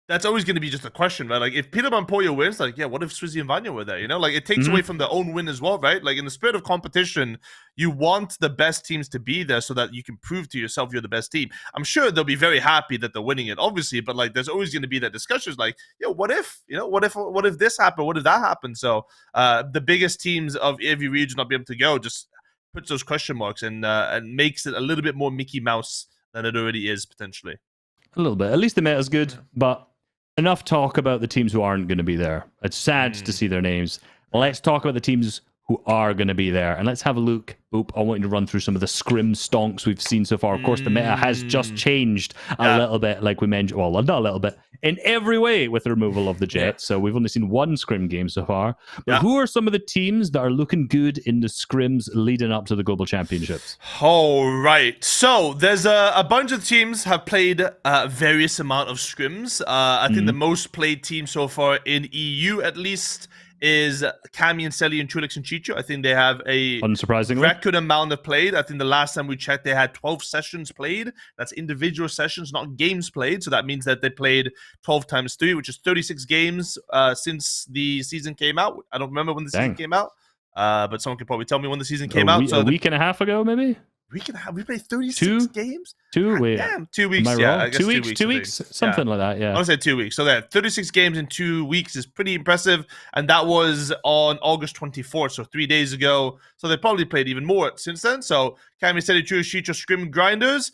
That's always going to be just a question, right? Like, if Peter Poya wins, like, what if Swizzy and Vanya were there? Like, it takes away from their own win as well, right? Like, in the spirit of competition, you want the best teams to be there so that you can prove to yourself you're the best team. I'm sure they'll be very happy that they're winning it, obviously, but like, there's always going to be that discussion, like, what if? What if this happened? What if that happened? So, the biggest teams of every region not be able to go just puts those question marks and makes it a little bit more Mickey Mouse than it already is potentially. A little bit. At least the meta's good, but enough talk about the teams who aren't going to be there. It's sad to see their names. Let's talk about the teams who are going to be there, and let's have a look. I want you to run through some of the scrim stonks we've seen so far. Of course, the meta has just changed a little bit, like we mentioned. Well, not a little bit, in every way with the removal of the Jet. So we've only seen one scrim game so far. But who are some of the teams that are looking good in the scrims leading up to the Global Championships? All right. So there's a bunch of teams have played various amount of scrims. I think the most played team so far in EU, at least, is Cammy and Selly and Trulix and Chicho. I think they have a unsurprisingly record amount of played. I think the last time we checked, they had 12 sessions played. That's individual sessions, not games played. So that means that they played 12 times 3, which is 36 games since the season came out. I don't remember when the season came out, but someone could probably tell me when the season came out. So a week and a half ago, maybe? We played 36 games? 2 weeks. Damn, 2 weeks. I guess 2 weeks? Something like that, yeah. I want to say 2 weeks. So that 36 games in 2 weeks is pretty impressive. And that was on August 24th, so 3 days ago. So they probably played even more since then. So Cammy said True Sheetra Scrim Grinders.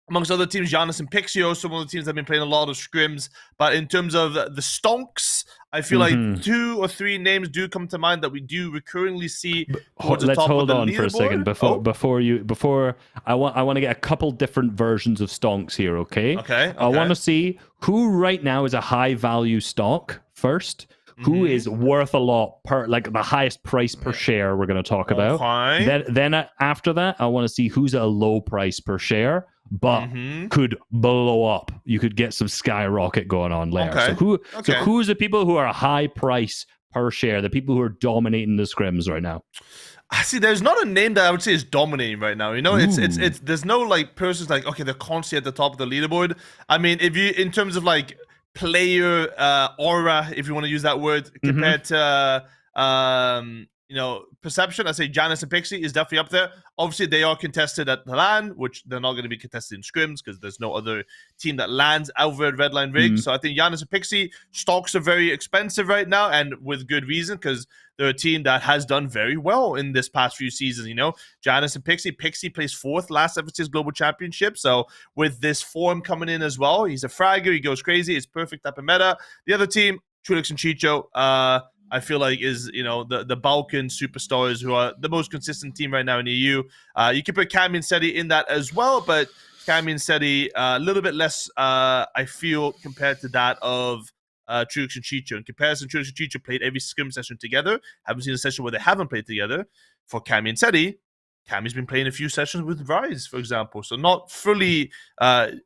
Amongst other teams, Giannis and Pixie are some of the teams that have been playing a lot of scrims. But in terms of the stonks, I feel like 2 or 3 names do come to mind that we do recurringly see. Let's hold on for a second before I want to get a couple different versions of stonks here, okay? Okay. I want to see who right now is a high value stonk first. Who is worth a lot per, like the highest price per share we're going to talk about. Then after that, I want to see who's a low price per share, but could blow up. You could get some skyrocket going on there. Okay. So who's the people who are a high price per share, the people who are dominating the scrims right now? I see. There's not a name that I would say is dominating right now. It's there's no like persons like, okay, they're constantly at the top of the leaderboard. I mean, if you in terms of like player aura, if you want to use that word, compared to perception, I say Janice and Pixie is definitely up there. Obviously, they are contested at the LAN, which they're not going to be contested in scrims because there's no other team that lands over at Redline Rig. So I think Giannis and Pixie stocks are very expensive right now, and with good reason, because they're a team that has done very well in this past few seasons. Giannis and Pixie plays 4th last FNtasia Global Championship. So with this form coming in as well, he's a fragger. He goes crazy. It's perfect type of meta. The other team, Trulix and Chicho, I feel like is the Balkan superstars who are the most consistent team right now in EU. You can put Cami and Seti in that as well, but Cami and Seti a little bit less. I feel compared to that of Trux and Chicho. In comparison, Trux and Chicho played every scrim session together. Haven't seen a session where they haven't played together. For Cami and Seti, Cami's been playing a few sessions with Rise, for example, so not fully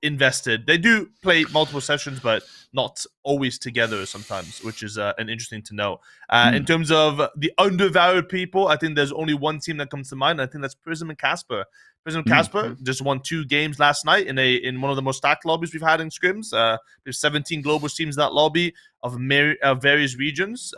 invested. They do play multiple sessions, but not always together sometimes, which is an interesting to know. In terms of the undervalued people, I think there's only one team that comes to mind. I think that's Prism and Casper. Prism and Casper just won 2 games last night in one of the most stacked lobbies we've had in scrims. There's 17 global teams in that lobby of various regions.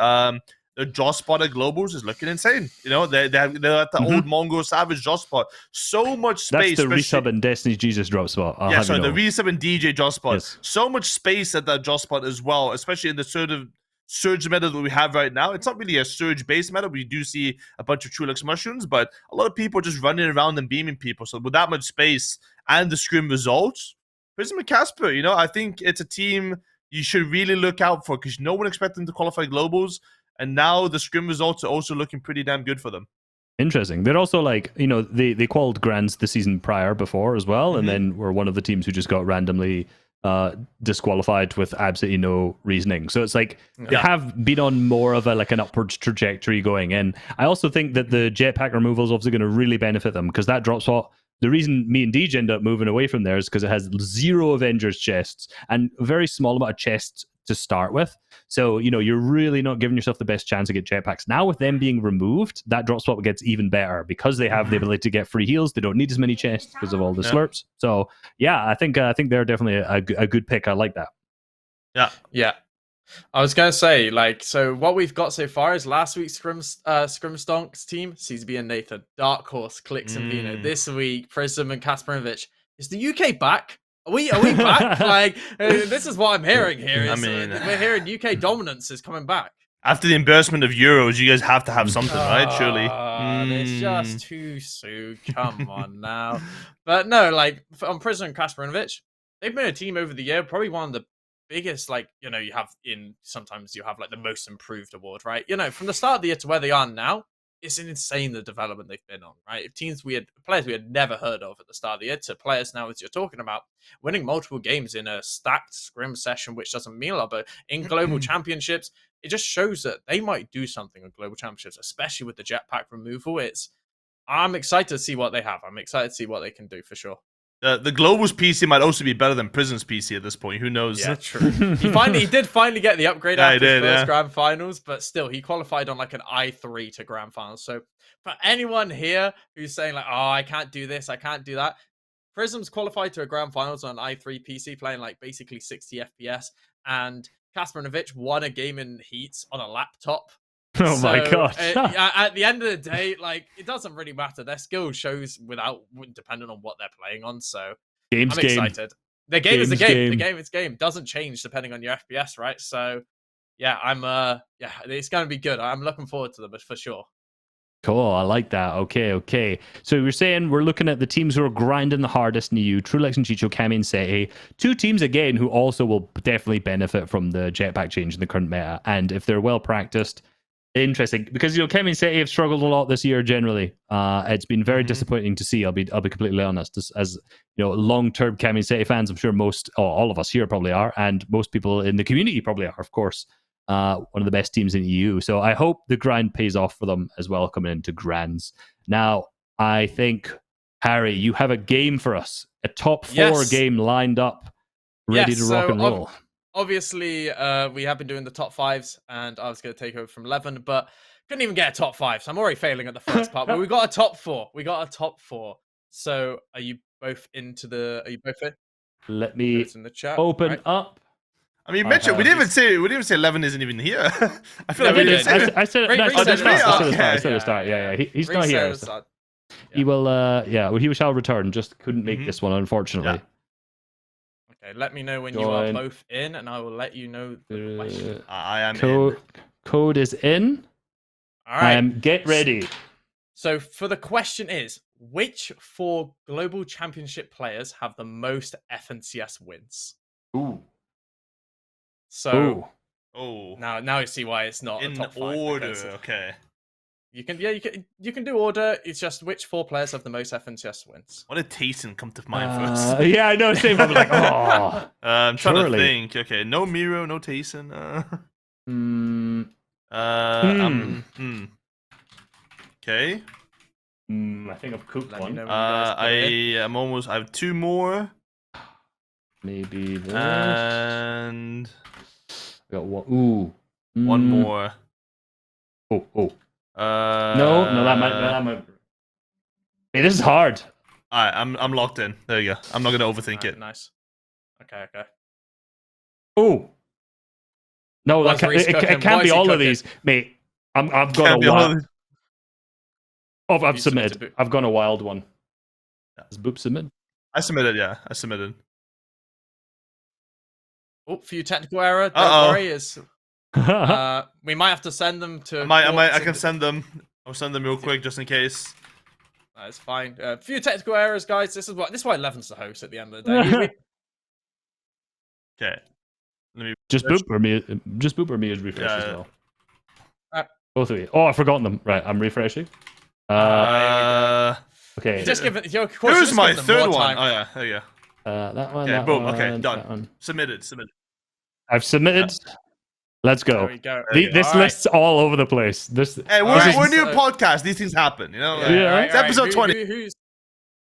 The Joss spot at Globals is looking insane. They're at the old Mongo Savage Joss spot. So much space. That's the resub and Destiny's Jesus drop spot. The resub and DJ Joss spot. Yes. So much space at that Joss spot as well, especially in the sort of surge meta that we have right now. It's not really a surge-based meta. We do see a bunch of Trulux mushrooms, but a lot of people are just running around and beaming people. So with that much space and the scrim results, Prism and Casper, I think it's a team you should really look out for because no one expected them to qualify Globals. And now the scrim results are also looking pretty damn good for them. Interesting. They're also like, they qualified Grands the season prior before as well, and then were one of the teams who just got randomly disqualified with absolutely no reasoning. So it's like they have been on more of an upward trajectory going in. I also think that the jetpack removal is obviously going to really benefit them because that drop spot. The reason me and DJ end up moving away from there is because it has 0 Avengers chests and a very small amount of chests to start with. So, you're really not giving yourself the best chance to get jetpacks. Now with them being removed, that drop spot gets even better because they have the ability to get free heals. They don't need as many chests because of all the slurps. So, yeah, I think they're definitely a good pick. I like that. Yeah. I was gonna say, so what we've got so far is last week's Scrim Stonks team, CZB and Nathan, Dark Horse, Clicks and Vino. This week, Prism and Kasparovich. Is the UK back? Are we back? This is what I'm hearing here. We're hearing UK dominance is coming back. After the embarrassment of Euros, you guys have to have something, right? Surely. It's just too soon. Come on now. But no, on Prism and Kasparovich, they've been a team over the year, probably one of the biggest, sometimes you have the most improved award, right? From the start of the year to where they are now, it's insane the development they've been on, right? If players we had never heard of at the start of the year to players now, as you're talking about, winning multiple games in a stacked scrim session, which doesn't mean a lot, but in global championships, it just shows that they might do something in global championships, especially with the jetpack removal. I'm excited to see what they have. I'm excited to see what they can do for sure. The Global's PC might also be better than Prism's PC at this point. Who knows? Yeah, true. He did finally get the upgrade after his first Grand Finals, but still, he qualified on an I3 to Grand Finals. So for anyone here who's saying I can't do this, I can't do that, Prism's qualified to a Grand Finals on an I3 PC, playing basically 60 FPS, and Kasparovich won a game in Heats on a laptop. Oh my god! At the end of the day, it doesn't really matter. Their skill shows depending on what they're playing on. So I'm excited. The game is the game. The game is game. Doesn't change depending on your FPS, right? So yeah, it's gonna be good. I'm looking forward to them for sure. Cool, I like that. Okay. So we're saying we're looking at the teams who are grinding the hardest in EU, Trulux and Chicho, Cami and Seti. 2 teams again who also will definitely benefit from the jetpack change in the current meta, and if they're well practiced. Interesting, because Cami and Seti have struggled a lot this year. Generally, it's been very disappointing to see. I'll be completely honest. As long-term Cami and Seti fans, I'm sure all of us here probably are, and most people in the community probably are. Of course, one of the best teams in EU. So I hope the grind pays off for them as well coming into Grands. Now, I think Harry, you have a game for us, a top 4 game lined up, ready to rock and roll. Obviously, we have been doing the top 5s, and I was going to take over from 11, but couldn't even get a top 5, so I'm already failing at the first part. But we got a top 4. So, are you both in? Let me in the chat. Open up. I mean, Mitchell, we didn't even say 11 isn't even here. I feel like we didn't say I said at the start. Yeah. He's not here. So. He will. He shall return. Just couldn't make this one, unfortunately. Yeah. Okay, let me know when you are both in, and I will let you know the question. I am in. Code is in. All right. Get ready. So for the question is, which 4 global championship players have the most FNCS wins? Ooh. So Oh. Now you see why it's not In a top 5. order, because okay. You can do order. It's just which 4 players have the most FNTS wins. What did Tayson come to mind first? Yeah, I know. Same. I'm like, oh. I'm trying to surely. think. Okay, no Miro, no Tayson. Okay. I think I've cooked Let me one. know when you guys put it in. I have 2 more. Maybe this. And I got one. Ooh. one more. Oh. No, That might. Hey, this is hard. Alright, I'm locked in. There you go. I'm not gonna overthink it. Nice. Okay. Oh. No, Why's Reese it cooking? can't Why be is he all of cooking? these, mate. I've Can't got be a all wild. of- Oh, You I've submitted. submitted. I've gone a wild one. Has Boop submitted? I submitted, yeah. I submitted. Oh, few technical error. Don't Uh-oh. worry. We might have to send them to. I can send them. I'll send them real quick just in case. That's fine. Few technical errors, guys. This is why 11's the host at the end of the day. Okay. Let me Just Boop or me. Just Boop or me is refresh as Yeah. well. Alright. Both of you. Oh, I've forgotten them. Right, I'm refreshing. Okay. Just give it. Who's my third one? Oh yeah, there you go. That one. Okay, that boom. one, Okay, that done. one. Submitted. I've submitted. Let's There go. we go. This All right. list's all over the place. This. Hey, Alright, we're new so- podcast. These things happen, you know. Yeah, Like, Yeah, right, it's episode 20. Who's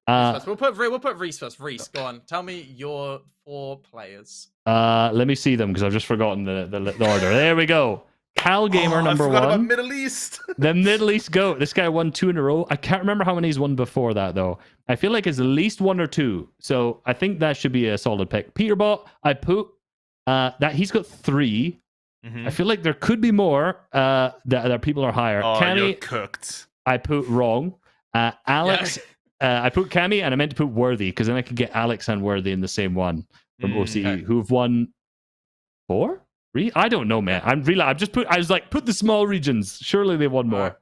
Uh, first? We'll put Reese first. Reese, go on. Tell me your 4 players. let me see them because I've just forgotten the order. There we go. Cal Gamer number I forgot about 1. Middle East. The Middle East GOAT. This guy won 2 in a row. I can't remember how many he's won before that, though. I feel like it's at least 1 or 2. So I think that should be a solid pick. Peterbot, I put that he's got 3. I feel like there could be more that people are higher. Oh, Cammy, you're cooked. I put wrong. Alex, I put Cammy, and I meant to put Worthy because then I could get Alex and Worthy in the same one from OCE, Okay. who've won 4? 3? I don't know, man. I was like, put the small regions. Surely they won more. Alright.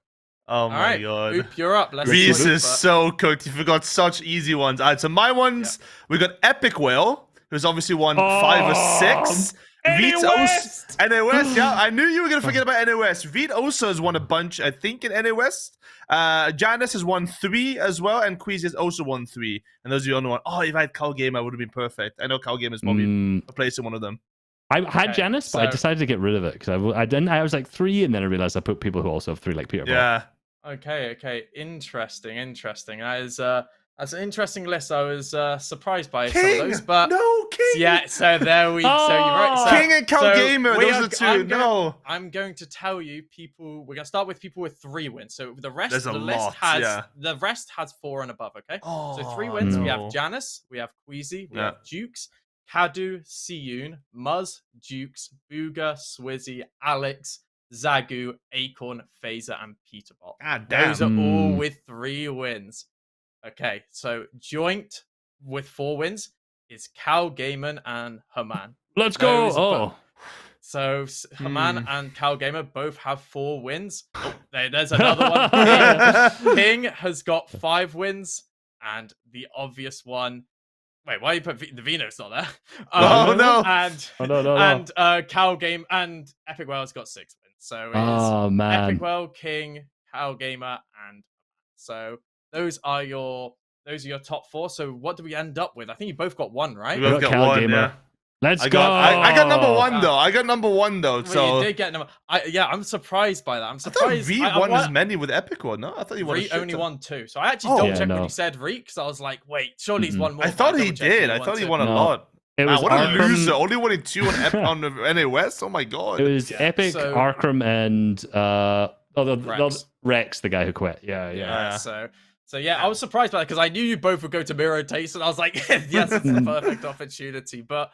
Oh my Alright, god. Oop, you're up. Let's Reese see what is you put. so cooked. You forgot such easy ones. Alright, so my ones, we got Epic Whale, who's obviously won 5 or 6. NA-West! NA-West, yeah. I knew you were going to forget about NA-West. Reed also has won a bunch, I think, in NA-West. Janice has won 3 as well, and Queasy has also won 3. And those are the only one. Oh, if I had Cal Game, I would have been perfect. I know Cal Game is probably a place in one of them. I had Okay, Janice, but I so- decided to get rid of it because I didn't. I was like 3, and then I realized I put people who also have 3, like Peter. Yeah. Okay. Interesting. That's an interesting list. I was surprised by some King! of those, but No, King! yeah. So there we. So you're right. So, King and Cal Gamer, we those are- are 2. I'm No. I'm going to tell you, people. We're gonna start with people with 3 wins. So the rest There's of a the list lot, has yeah. the rest has 4 and above. Okay. Oh, So 3 wins. We no. have Janice, we have Queasy, we Yeah. have Jukes, Kadu, Siyun, Muzz, Jukes, Booga, Swizzy, Alex, Zagu, Acorn, Phaser, and Peterbot. God damn. Those are all with 3 wins. Okay, so joint with 4 wins is Cal Gaiman and Herman. Let's go. Those Oh, So Herman and Cal Gamer both have 4 wins. Oh, there's another one. King has got 5 wins, and the obvious one. Wait, why you put the Vino's not there? Oh, no. And no. and Cal Game and Epic Whale's got 6 wins. So it's Oh man. Epic Whale, King, Cal Gamer, and so those are your top 4. So what do we end up with? I think you both got 1, right? We both got Cal 1, Gamer. yeah. Let's I go. got number 1 though. I got number 1 though. Well, So you did get number. I'm surprised by that. I'm I thought surprised. Reed I won wa- as many with Epic one. No, I thought he won. Reed only won 2. So I actually Oh. double Yeah, checked when no. you said Reed because I was like, wait, surely he's won more. I but thought he double-checked did. and I thought he 2. won a No. lot. It was What a Arkram- loser! Only winning 2 on the NA West. Oh my god. It was Yeah, Epic, so- Arkram, and Rex. Rex, the guy who quit. Yeah. Yeah. So yeah, I was surprised by that because I knew you both would go to Miro Tayson. I was like, yes, it's the perfect opportunity. But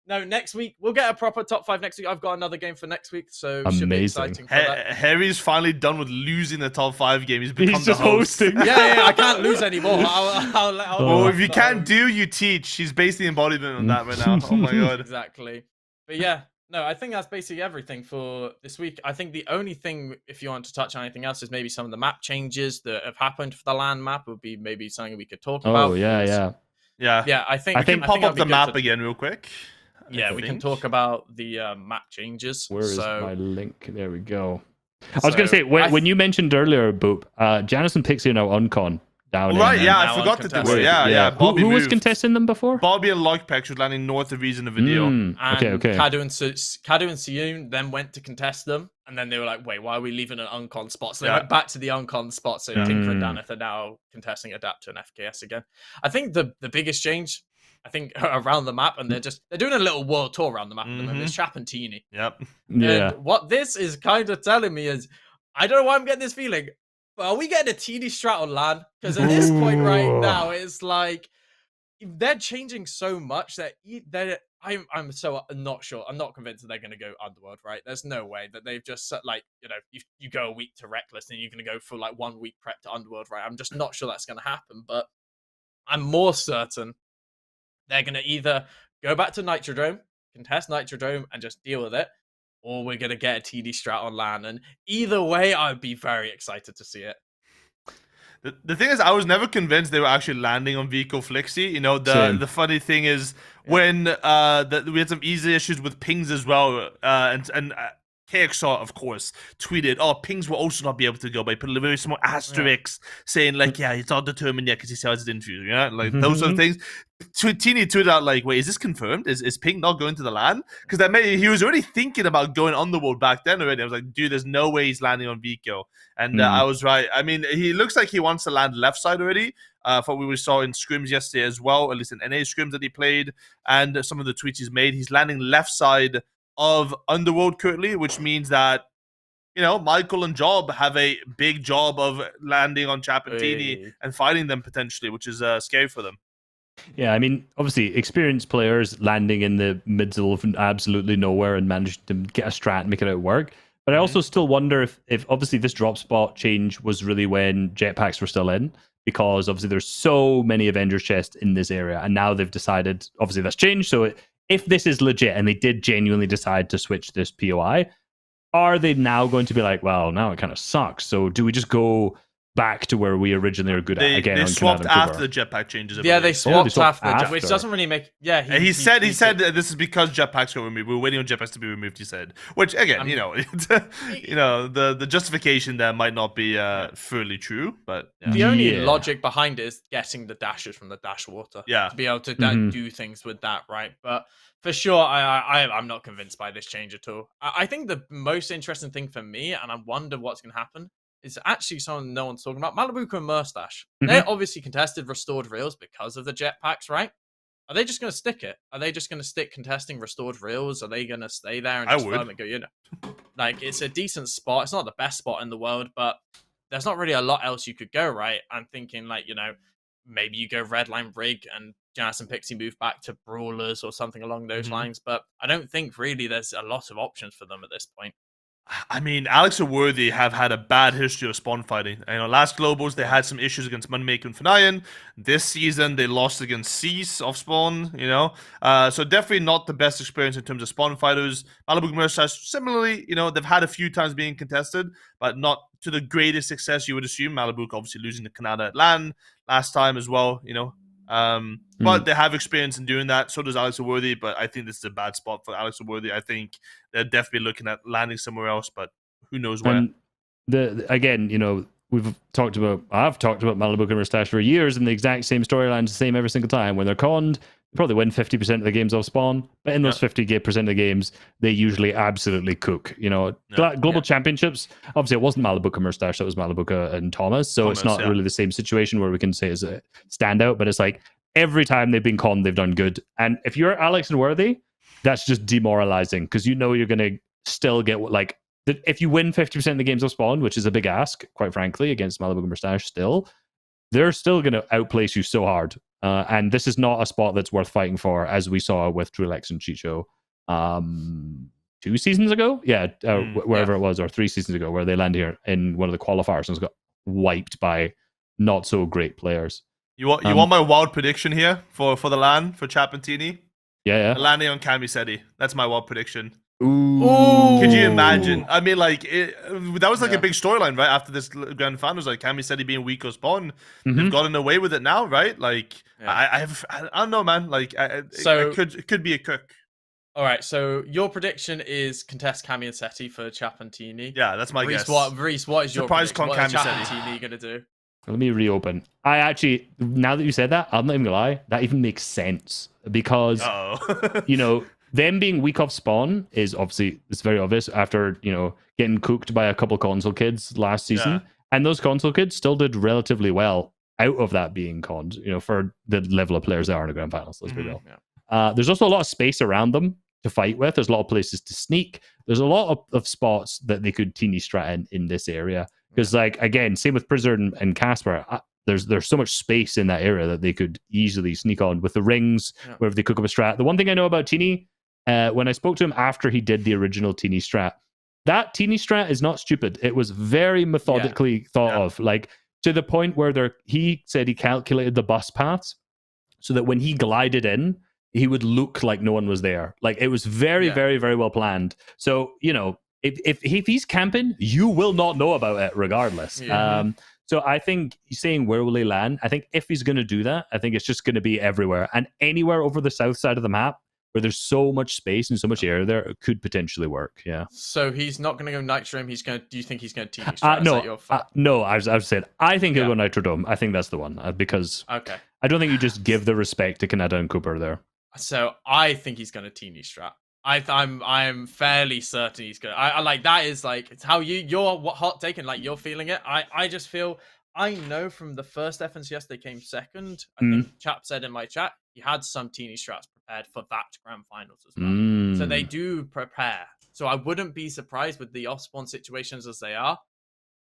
no, next week we'll get a proper top 5 next week. I've got another game for next week, so it should be Amazing. exciting for that. Harry's finally done with losing the top 5 game. He's become He's the just host. hosting. Yeah, I can't lose anymore. I'll Well, if you can't do, you teach. He's basically embodiment on that right now. Oh my god. Exactly. But yeah, no, I think that's basically everything for this week. I think the only thing, if you want to touch on anything else, is maybe some of the map changes that have happened for the land map would be maybe something we could talk about. Oh yeah. Yeah. Yeah, I think I can pop that'd up be the good map to- again real quick. Yeah, we can talk about the map changes. Where is so, my link? There we go. I was going to say, when you mentioned earlier, Boop, Janice and Pixie are now Uncon down Right, in... yeah, I forgot to do it. Yeah. Bobby who was moved. contesting them before? Bobby and Lockpex was landing north of Reason of Video. And okay. Kadu and Siyun then went to contest them, and then they were like, wait, why are we leaving an Uncon spot? So they went back to the Uncon spot, so Tinker and Daneth are now contesting Adapter and FKS again. I think the biggest change, around the map, and they're doing a little world tour around the map at the moment. It's Chapantini. Yep. Yeah. And what this is kind of telling me is, I don't know why I'm getting this feeling, but are we getting a TD strat on LAN? Because at this point right now, it's like they're changing so much that I'm so not sure. I'm not convinced that they're going to go Underworld, right? There's no way that they've just like, you go a week to Reckless and you're going to go for like 1 week prep to Underworld, right? I'm just not sure that's going to happen, but I'm more certain they're going to either go back to Nitrodrome, contest Nitrodrome, and just deal with it, or we're going to get a TD strat on LAN. And either way, I'd be very excited to see it. The thing is, I was never convinced they were actually landing on Vico Flixie. The funny thing is, when we had some easy issues with pings as well, and KXR, of course, tweeted, "Oh, pings will also not be able to go," but he put a very small asterisk saying, like, "Yeah, it's not determined yet because he still has his interview." Like those sort of things. Teeny tweeted out, like, "Wait, is this confirmed? Is ping not going to the LAN?" Because he was already thinking about going on the world back then already. I was like, "Dude, there's no way he's landing on Vico," and I was right. I mean, he looks like he wants to land left side already. For what we saw in scrims yesterday as well, at least in NA scrims that he played, and some of the tweets he's made, he's landing left side of Underworld currently, which means that Michael and Job have a big job of landing on Chapantini and fighting them potentially, which is scary for them. Yeah, I mean, obviously, experienced players landing in the middle of absolutely nowhere and managing to get a strat and make it out work. But I also still wonder if obviously this drop spot change was really when jetpacks were still in, because obviously there's so many Avengers chests in this area, and now they've decided, obviously that's changed, so if this is legit and they did genuinely decide to switch this POI, are they now going to be like, well, now it kind of sucks, so do we just go back to where we originally are good at again? They swapped after the jetpack changes. Yeah, they swapped after, which doesn't really make. Yeah, he said this is because jetpacks got removed. We were waiting on jetpacks to be removed. He said, which again, the justification there might not be fully true, but the only logic behind it is getting the dashes from the dash water. Yeah, to be able to do things with that, right? But for sure, I'm not convinced by this change at all. I think the most interesting thing for me, and I wonder what's going to happen, is actually something no one's talking about. Malibuca and Murstache. They're obviously contested restored reels because of the jetpacks, right? Are they just going to stick it? Are they just going to stick contesting restored reels? Are they going to stay there and just firm and go, like, it's a decent spot. It's not the best spot in the world, but there's not really a lot else you could go, right? I'm thinking, like, maybe you go Redline Rig and Janice and Pixie move back to Brawlers or something along those lines. But I don't think really there's a lot of options for them at this point. I mean, Alex and Worthy have had a bad history of spawn fighting. Last Globals, they had some issues against Moneymaker and Fnayan. This season, they lost against Cease off spawn, So definitely not the best experience in terms of spawn fighters. Malibu and Murstache, similarly, they've had a few times being contested, but not to the greatest success you would assume. Malibu obviously losing to Canada at LAN last time as well, But they have experience in doing that. So does Alex Worthy, but I think this is a bad spot for Alex Worthy. I think they're definitely looking at landing somewhere else, but who knows where. And again, I've talked about Malibu and Murstache for years, and the exact same storyline, the same every single time. When they're conned, they probably win 50% of the games off spawn, but in those 50% of the games, they usually absolutely cook. Global championships, obviously it wasn't Malibu and Murstache, that was Malibu and Thomas, so it's not really the same situation where we can say it's a standout, but it's like every time they've been conned, they've done good. And if you're Alex and Worthy, that's just demoralizing, because you're going to still get if you win 50% of the games of spawn, which is a big ask, quite frankly, against Malibu and Murstache still, they're still going to outplace you so hard. And this is not a spot that's worth fighting for, as we saw with Trulex and Chicho 2 seasons ago? Wherever it was, or 3 seasons ago, where they landed here in one of the qualifiers and got wiped by not so great players. You want my wild prediction here for the LAN for Chapantini? Yeah. Landing on Camiseti. That's my wild prediction. Ooh. Could you imagine? I mean, that was a big storyline, right? After this grand final, was like Camiseti being weak or spawn. They've gotten away with it now, right? I don't know, man. It could be a cook. All right, so your prediction is contest Cami and Seti for Chap and Teeny. Yeah, that's my Reese, guess. Reese, what is your Surprise prediction? con What are Cami Chap Seti. and Teeny going to do? Let me reopen. I actually, now that you said that, I'm not even gonna lie, that even makes sense because them being weak off spawn is obviously, it's very obvious after getting cooked by a couple console kids last season, and those console kids still did relatively well out of that being cons. For the level of players they are in the grand finals. Let's be real. Yeah. There's also a lot of space around them to fight with. There's a lot of places to sneak. There's a lot of spots that they could teeny strat in this area. Because, again, same with Prizzard and Casper, there's so much space in that area that they could easily sneak on with the rings, wherever they cook up a strat. The one thing I know about Teeny, when I spoke to him after he did the original Teeny strat, that Teeny strat is not stupid. It was very methodically thought of, to the point where he said he calculated the bus paths so that when he glided in, he would look like no one was there. It was very, very, very well planned. So, if he's camping, you will not know about it regardless. Yeah. So I think he's saying where will he land? I think if he's going to do that, I think it's just going to be everywhere. And anywhere over the south side of the map where there's so much space and so much area there, it could potentially work. Yeah. So he's not going to go Nitrodome. Do you think he's going to team No, I've said I think he'll go Nitrodome. I think that's the one because I don't think you just give the respect to Canada and Cooper there. So I think he's going to teeny strat. I'm fairly certain he's gonna. I like that is it's how your hot take and you're feeling it. I just feel I know from the first FNCS they came second. I think Chap said in my chat he had some teeny strats prepared for that grand finals as well. So they do prepare. So I wouldn't be surprised with the off-spawn situations as they are.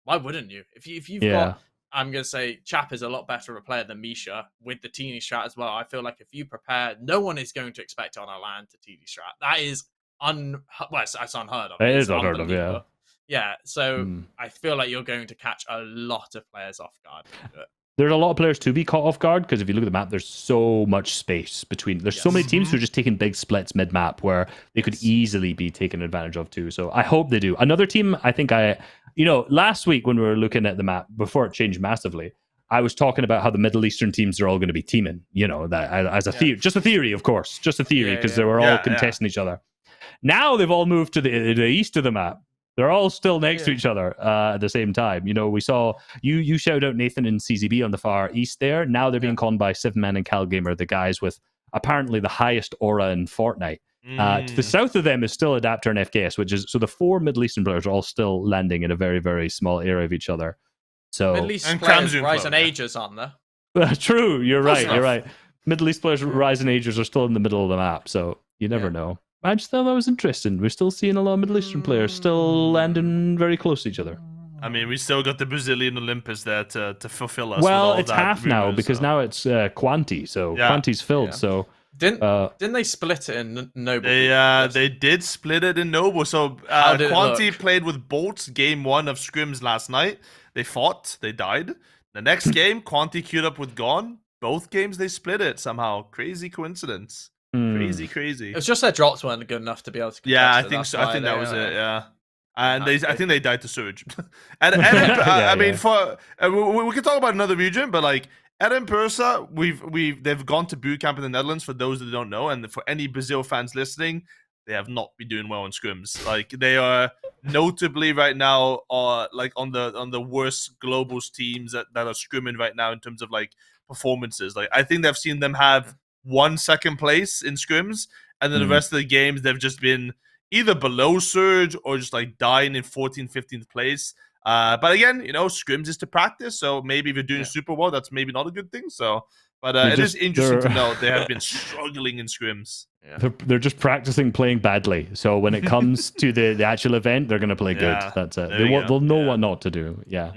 Why wouldn't you? If you've got, I'm going to say Chap is a lot better of a player than Misha with the teeny strat as well. I feel like if you prepare, no one is going to expect on a land to teeny strat. That is it's unheard of. It is unheard of, yeah. Yeah, so I feel like you're going to catch a lot of players off guard. There's a lot of players to be caught off guard because if you look at the map, there's so much space between. There's so many teams who are just taking big splits mid-map where they could easily be taken advantage of too. So I hope they do. Another team, I think last week when we were looking at the map, before it changed massively, I was talking about how the Middle Eastern teams are all going to be teaming, that as a theory, just a theory, of course, just a theory because they were all contesting each other. Now they've all moved to the east of the map. They're all still next to each other at the same time. We saw you shout out Nathan and CZB on the far east there. Now they're being conned by 7man and CalGamer, the guys with apparently the highest aura in Fortnite. To the south of them is still Adapter and FKS, so the 4 Middle Eastern players are all still landing in a very, very small area of each other. So Middle East players rise and ages on there. True, you're right. Middle East players rise and ages are still in the middle of the map, so you never know. I just thought that was interesting. We're still seeing a lot of Middle Eastern players still landing very close to each other. I mean, we still got the Brazilian Olympus there to fulfill us. Well, it's half now because now it's Quanti, so Quanti's filled. So didn't they split it in Noble? They did split it in Noble. So Quanti played with Bolts game 1 of scrims last night. They fought, they died. The next game, Quanti queued up with Gone. Both games they split it somehow. Crazy coincidence. Crazy. It was just their drops weren't good enough to be able to. I think so. I think that was it. Yeah, and I think they died to Surge. I mean, we could talk about another region, but FNtasia, they've gone to boot camp in the Netherlands. For those that don't know, and for any Brazil fans listening, they have not been doing well in scrims. They are notably right now, on the worst globals teams that are scrimming right now in terms of performances. I think they've seen them have 1 second place in scrims, and then the rest of the games they've just been either below Surge or just dying in 14th, 15th place. But again, scrims is to practice, so maybe if you're doing super well, that's maybe not a good thing. So, but it is interesting to know they have been struggling in scrims. They're just practicing playing badly. So when it comes to the actual event, they're going to play good. That's it. They'll know what not to do. Yeah.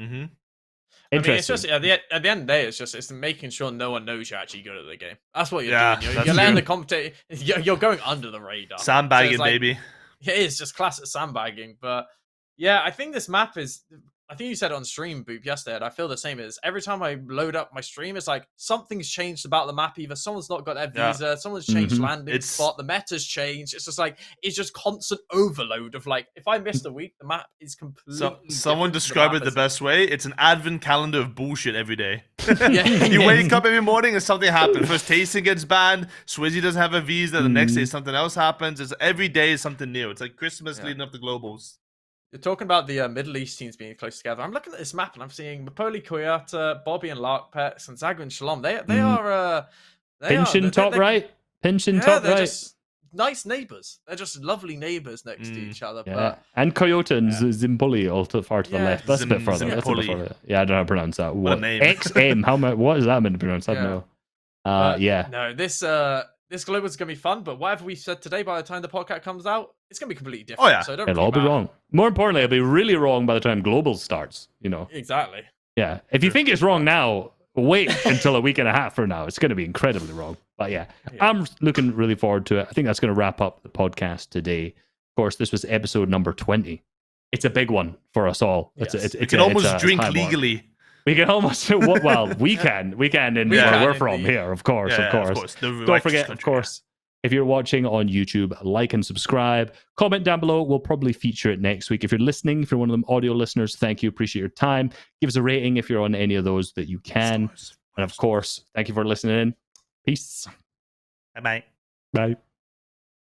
I mean, it's just at the end of the day, it's making sure no one knows you're actually good at the game. That's what you're doing. You're letting the competition. You're going under the radar. Sandbagging, baby. It is just classic sandbagging. But yeah, I think this map is I think you said it on stream, Boop, yesterday, and I feel the same. Is every time I load up my stream, it's like something's changed about the map. Either someone's not got their visa, someone's changed landing spot, the meta's changed. It's just like it's just constant overload of like if I missed a week, the map is completely. Someone described it the best way. It's an advent calendar of bullshit every day. Yeah. You wake up every morning and something happens. First, Tayson gets banned. Swizzy doesn't have a visa. The next day, something else happens. It's every day is something new. It's like Christmas leading up to globals. You're talking about the Middle East teams being close together. I'm looking at this map and I'm seeing Mapoli, Koyata, Bobby and Larkpets, and Zagu and Shalom. They are Pinchin top right. Pinchin top they're right. just nice neighbors. They're just lovely neighbors next to each other. Yeah. But And Coyote and Zimpoli all far to the left. That's a bit further. That's a bit Zimpoli. further. Yeah, I don't know how to pronounce that. What a name. XM. What is that meant to pronounce? I don't know. Yeah. No, this global is gonna be fun. But whatever we said today, by the time the podcast comes out, it's gonna be completely different. Oh yeah, so It'll all be wrong. More importantly, it'll be really wrong by the time global starts. You know. Exactly. Yeah. If you think it's wrong now, wait until a week and a half from now. It's going to be incredibly wrong. But yeah, I'm looking really forward to it. I think that's going to wrap up the podcast today. Of course, this was episode number 20. It's a big one for us all. Yes. We can almost drink legally. We can almost, well, we can in where we're from here, of course, of course. Don't forget, of course, if you're watching on YouTube, like and subscribe. Comment down below. We'll probably feature it next week. If you're listening, if you're one of them audio listeners, thank you. Appreciate your time. Give us a rating if you're on any of those that you can. And of course, thank you for listening in. Peace. Bye-bye. Bye.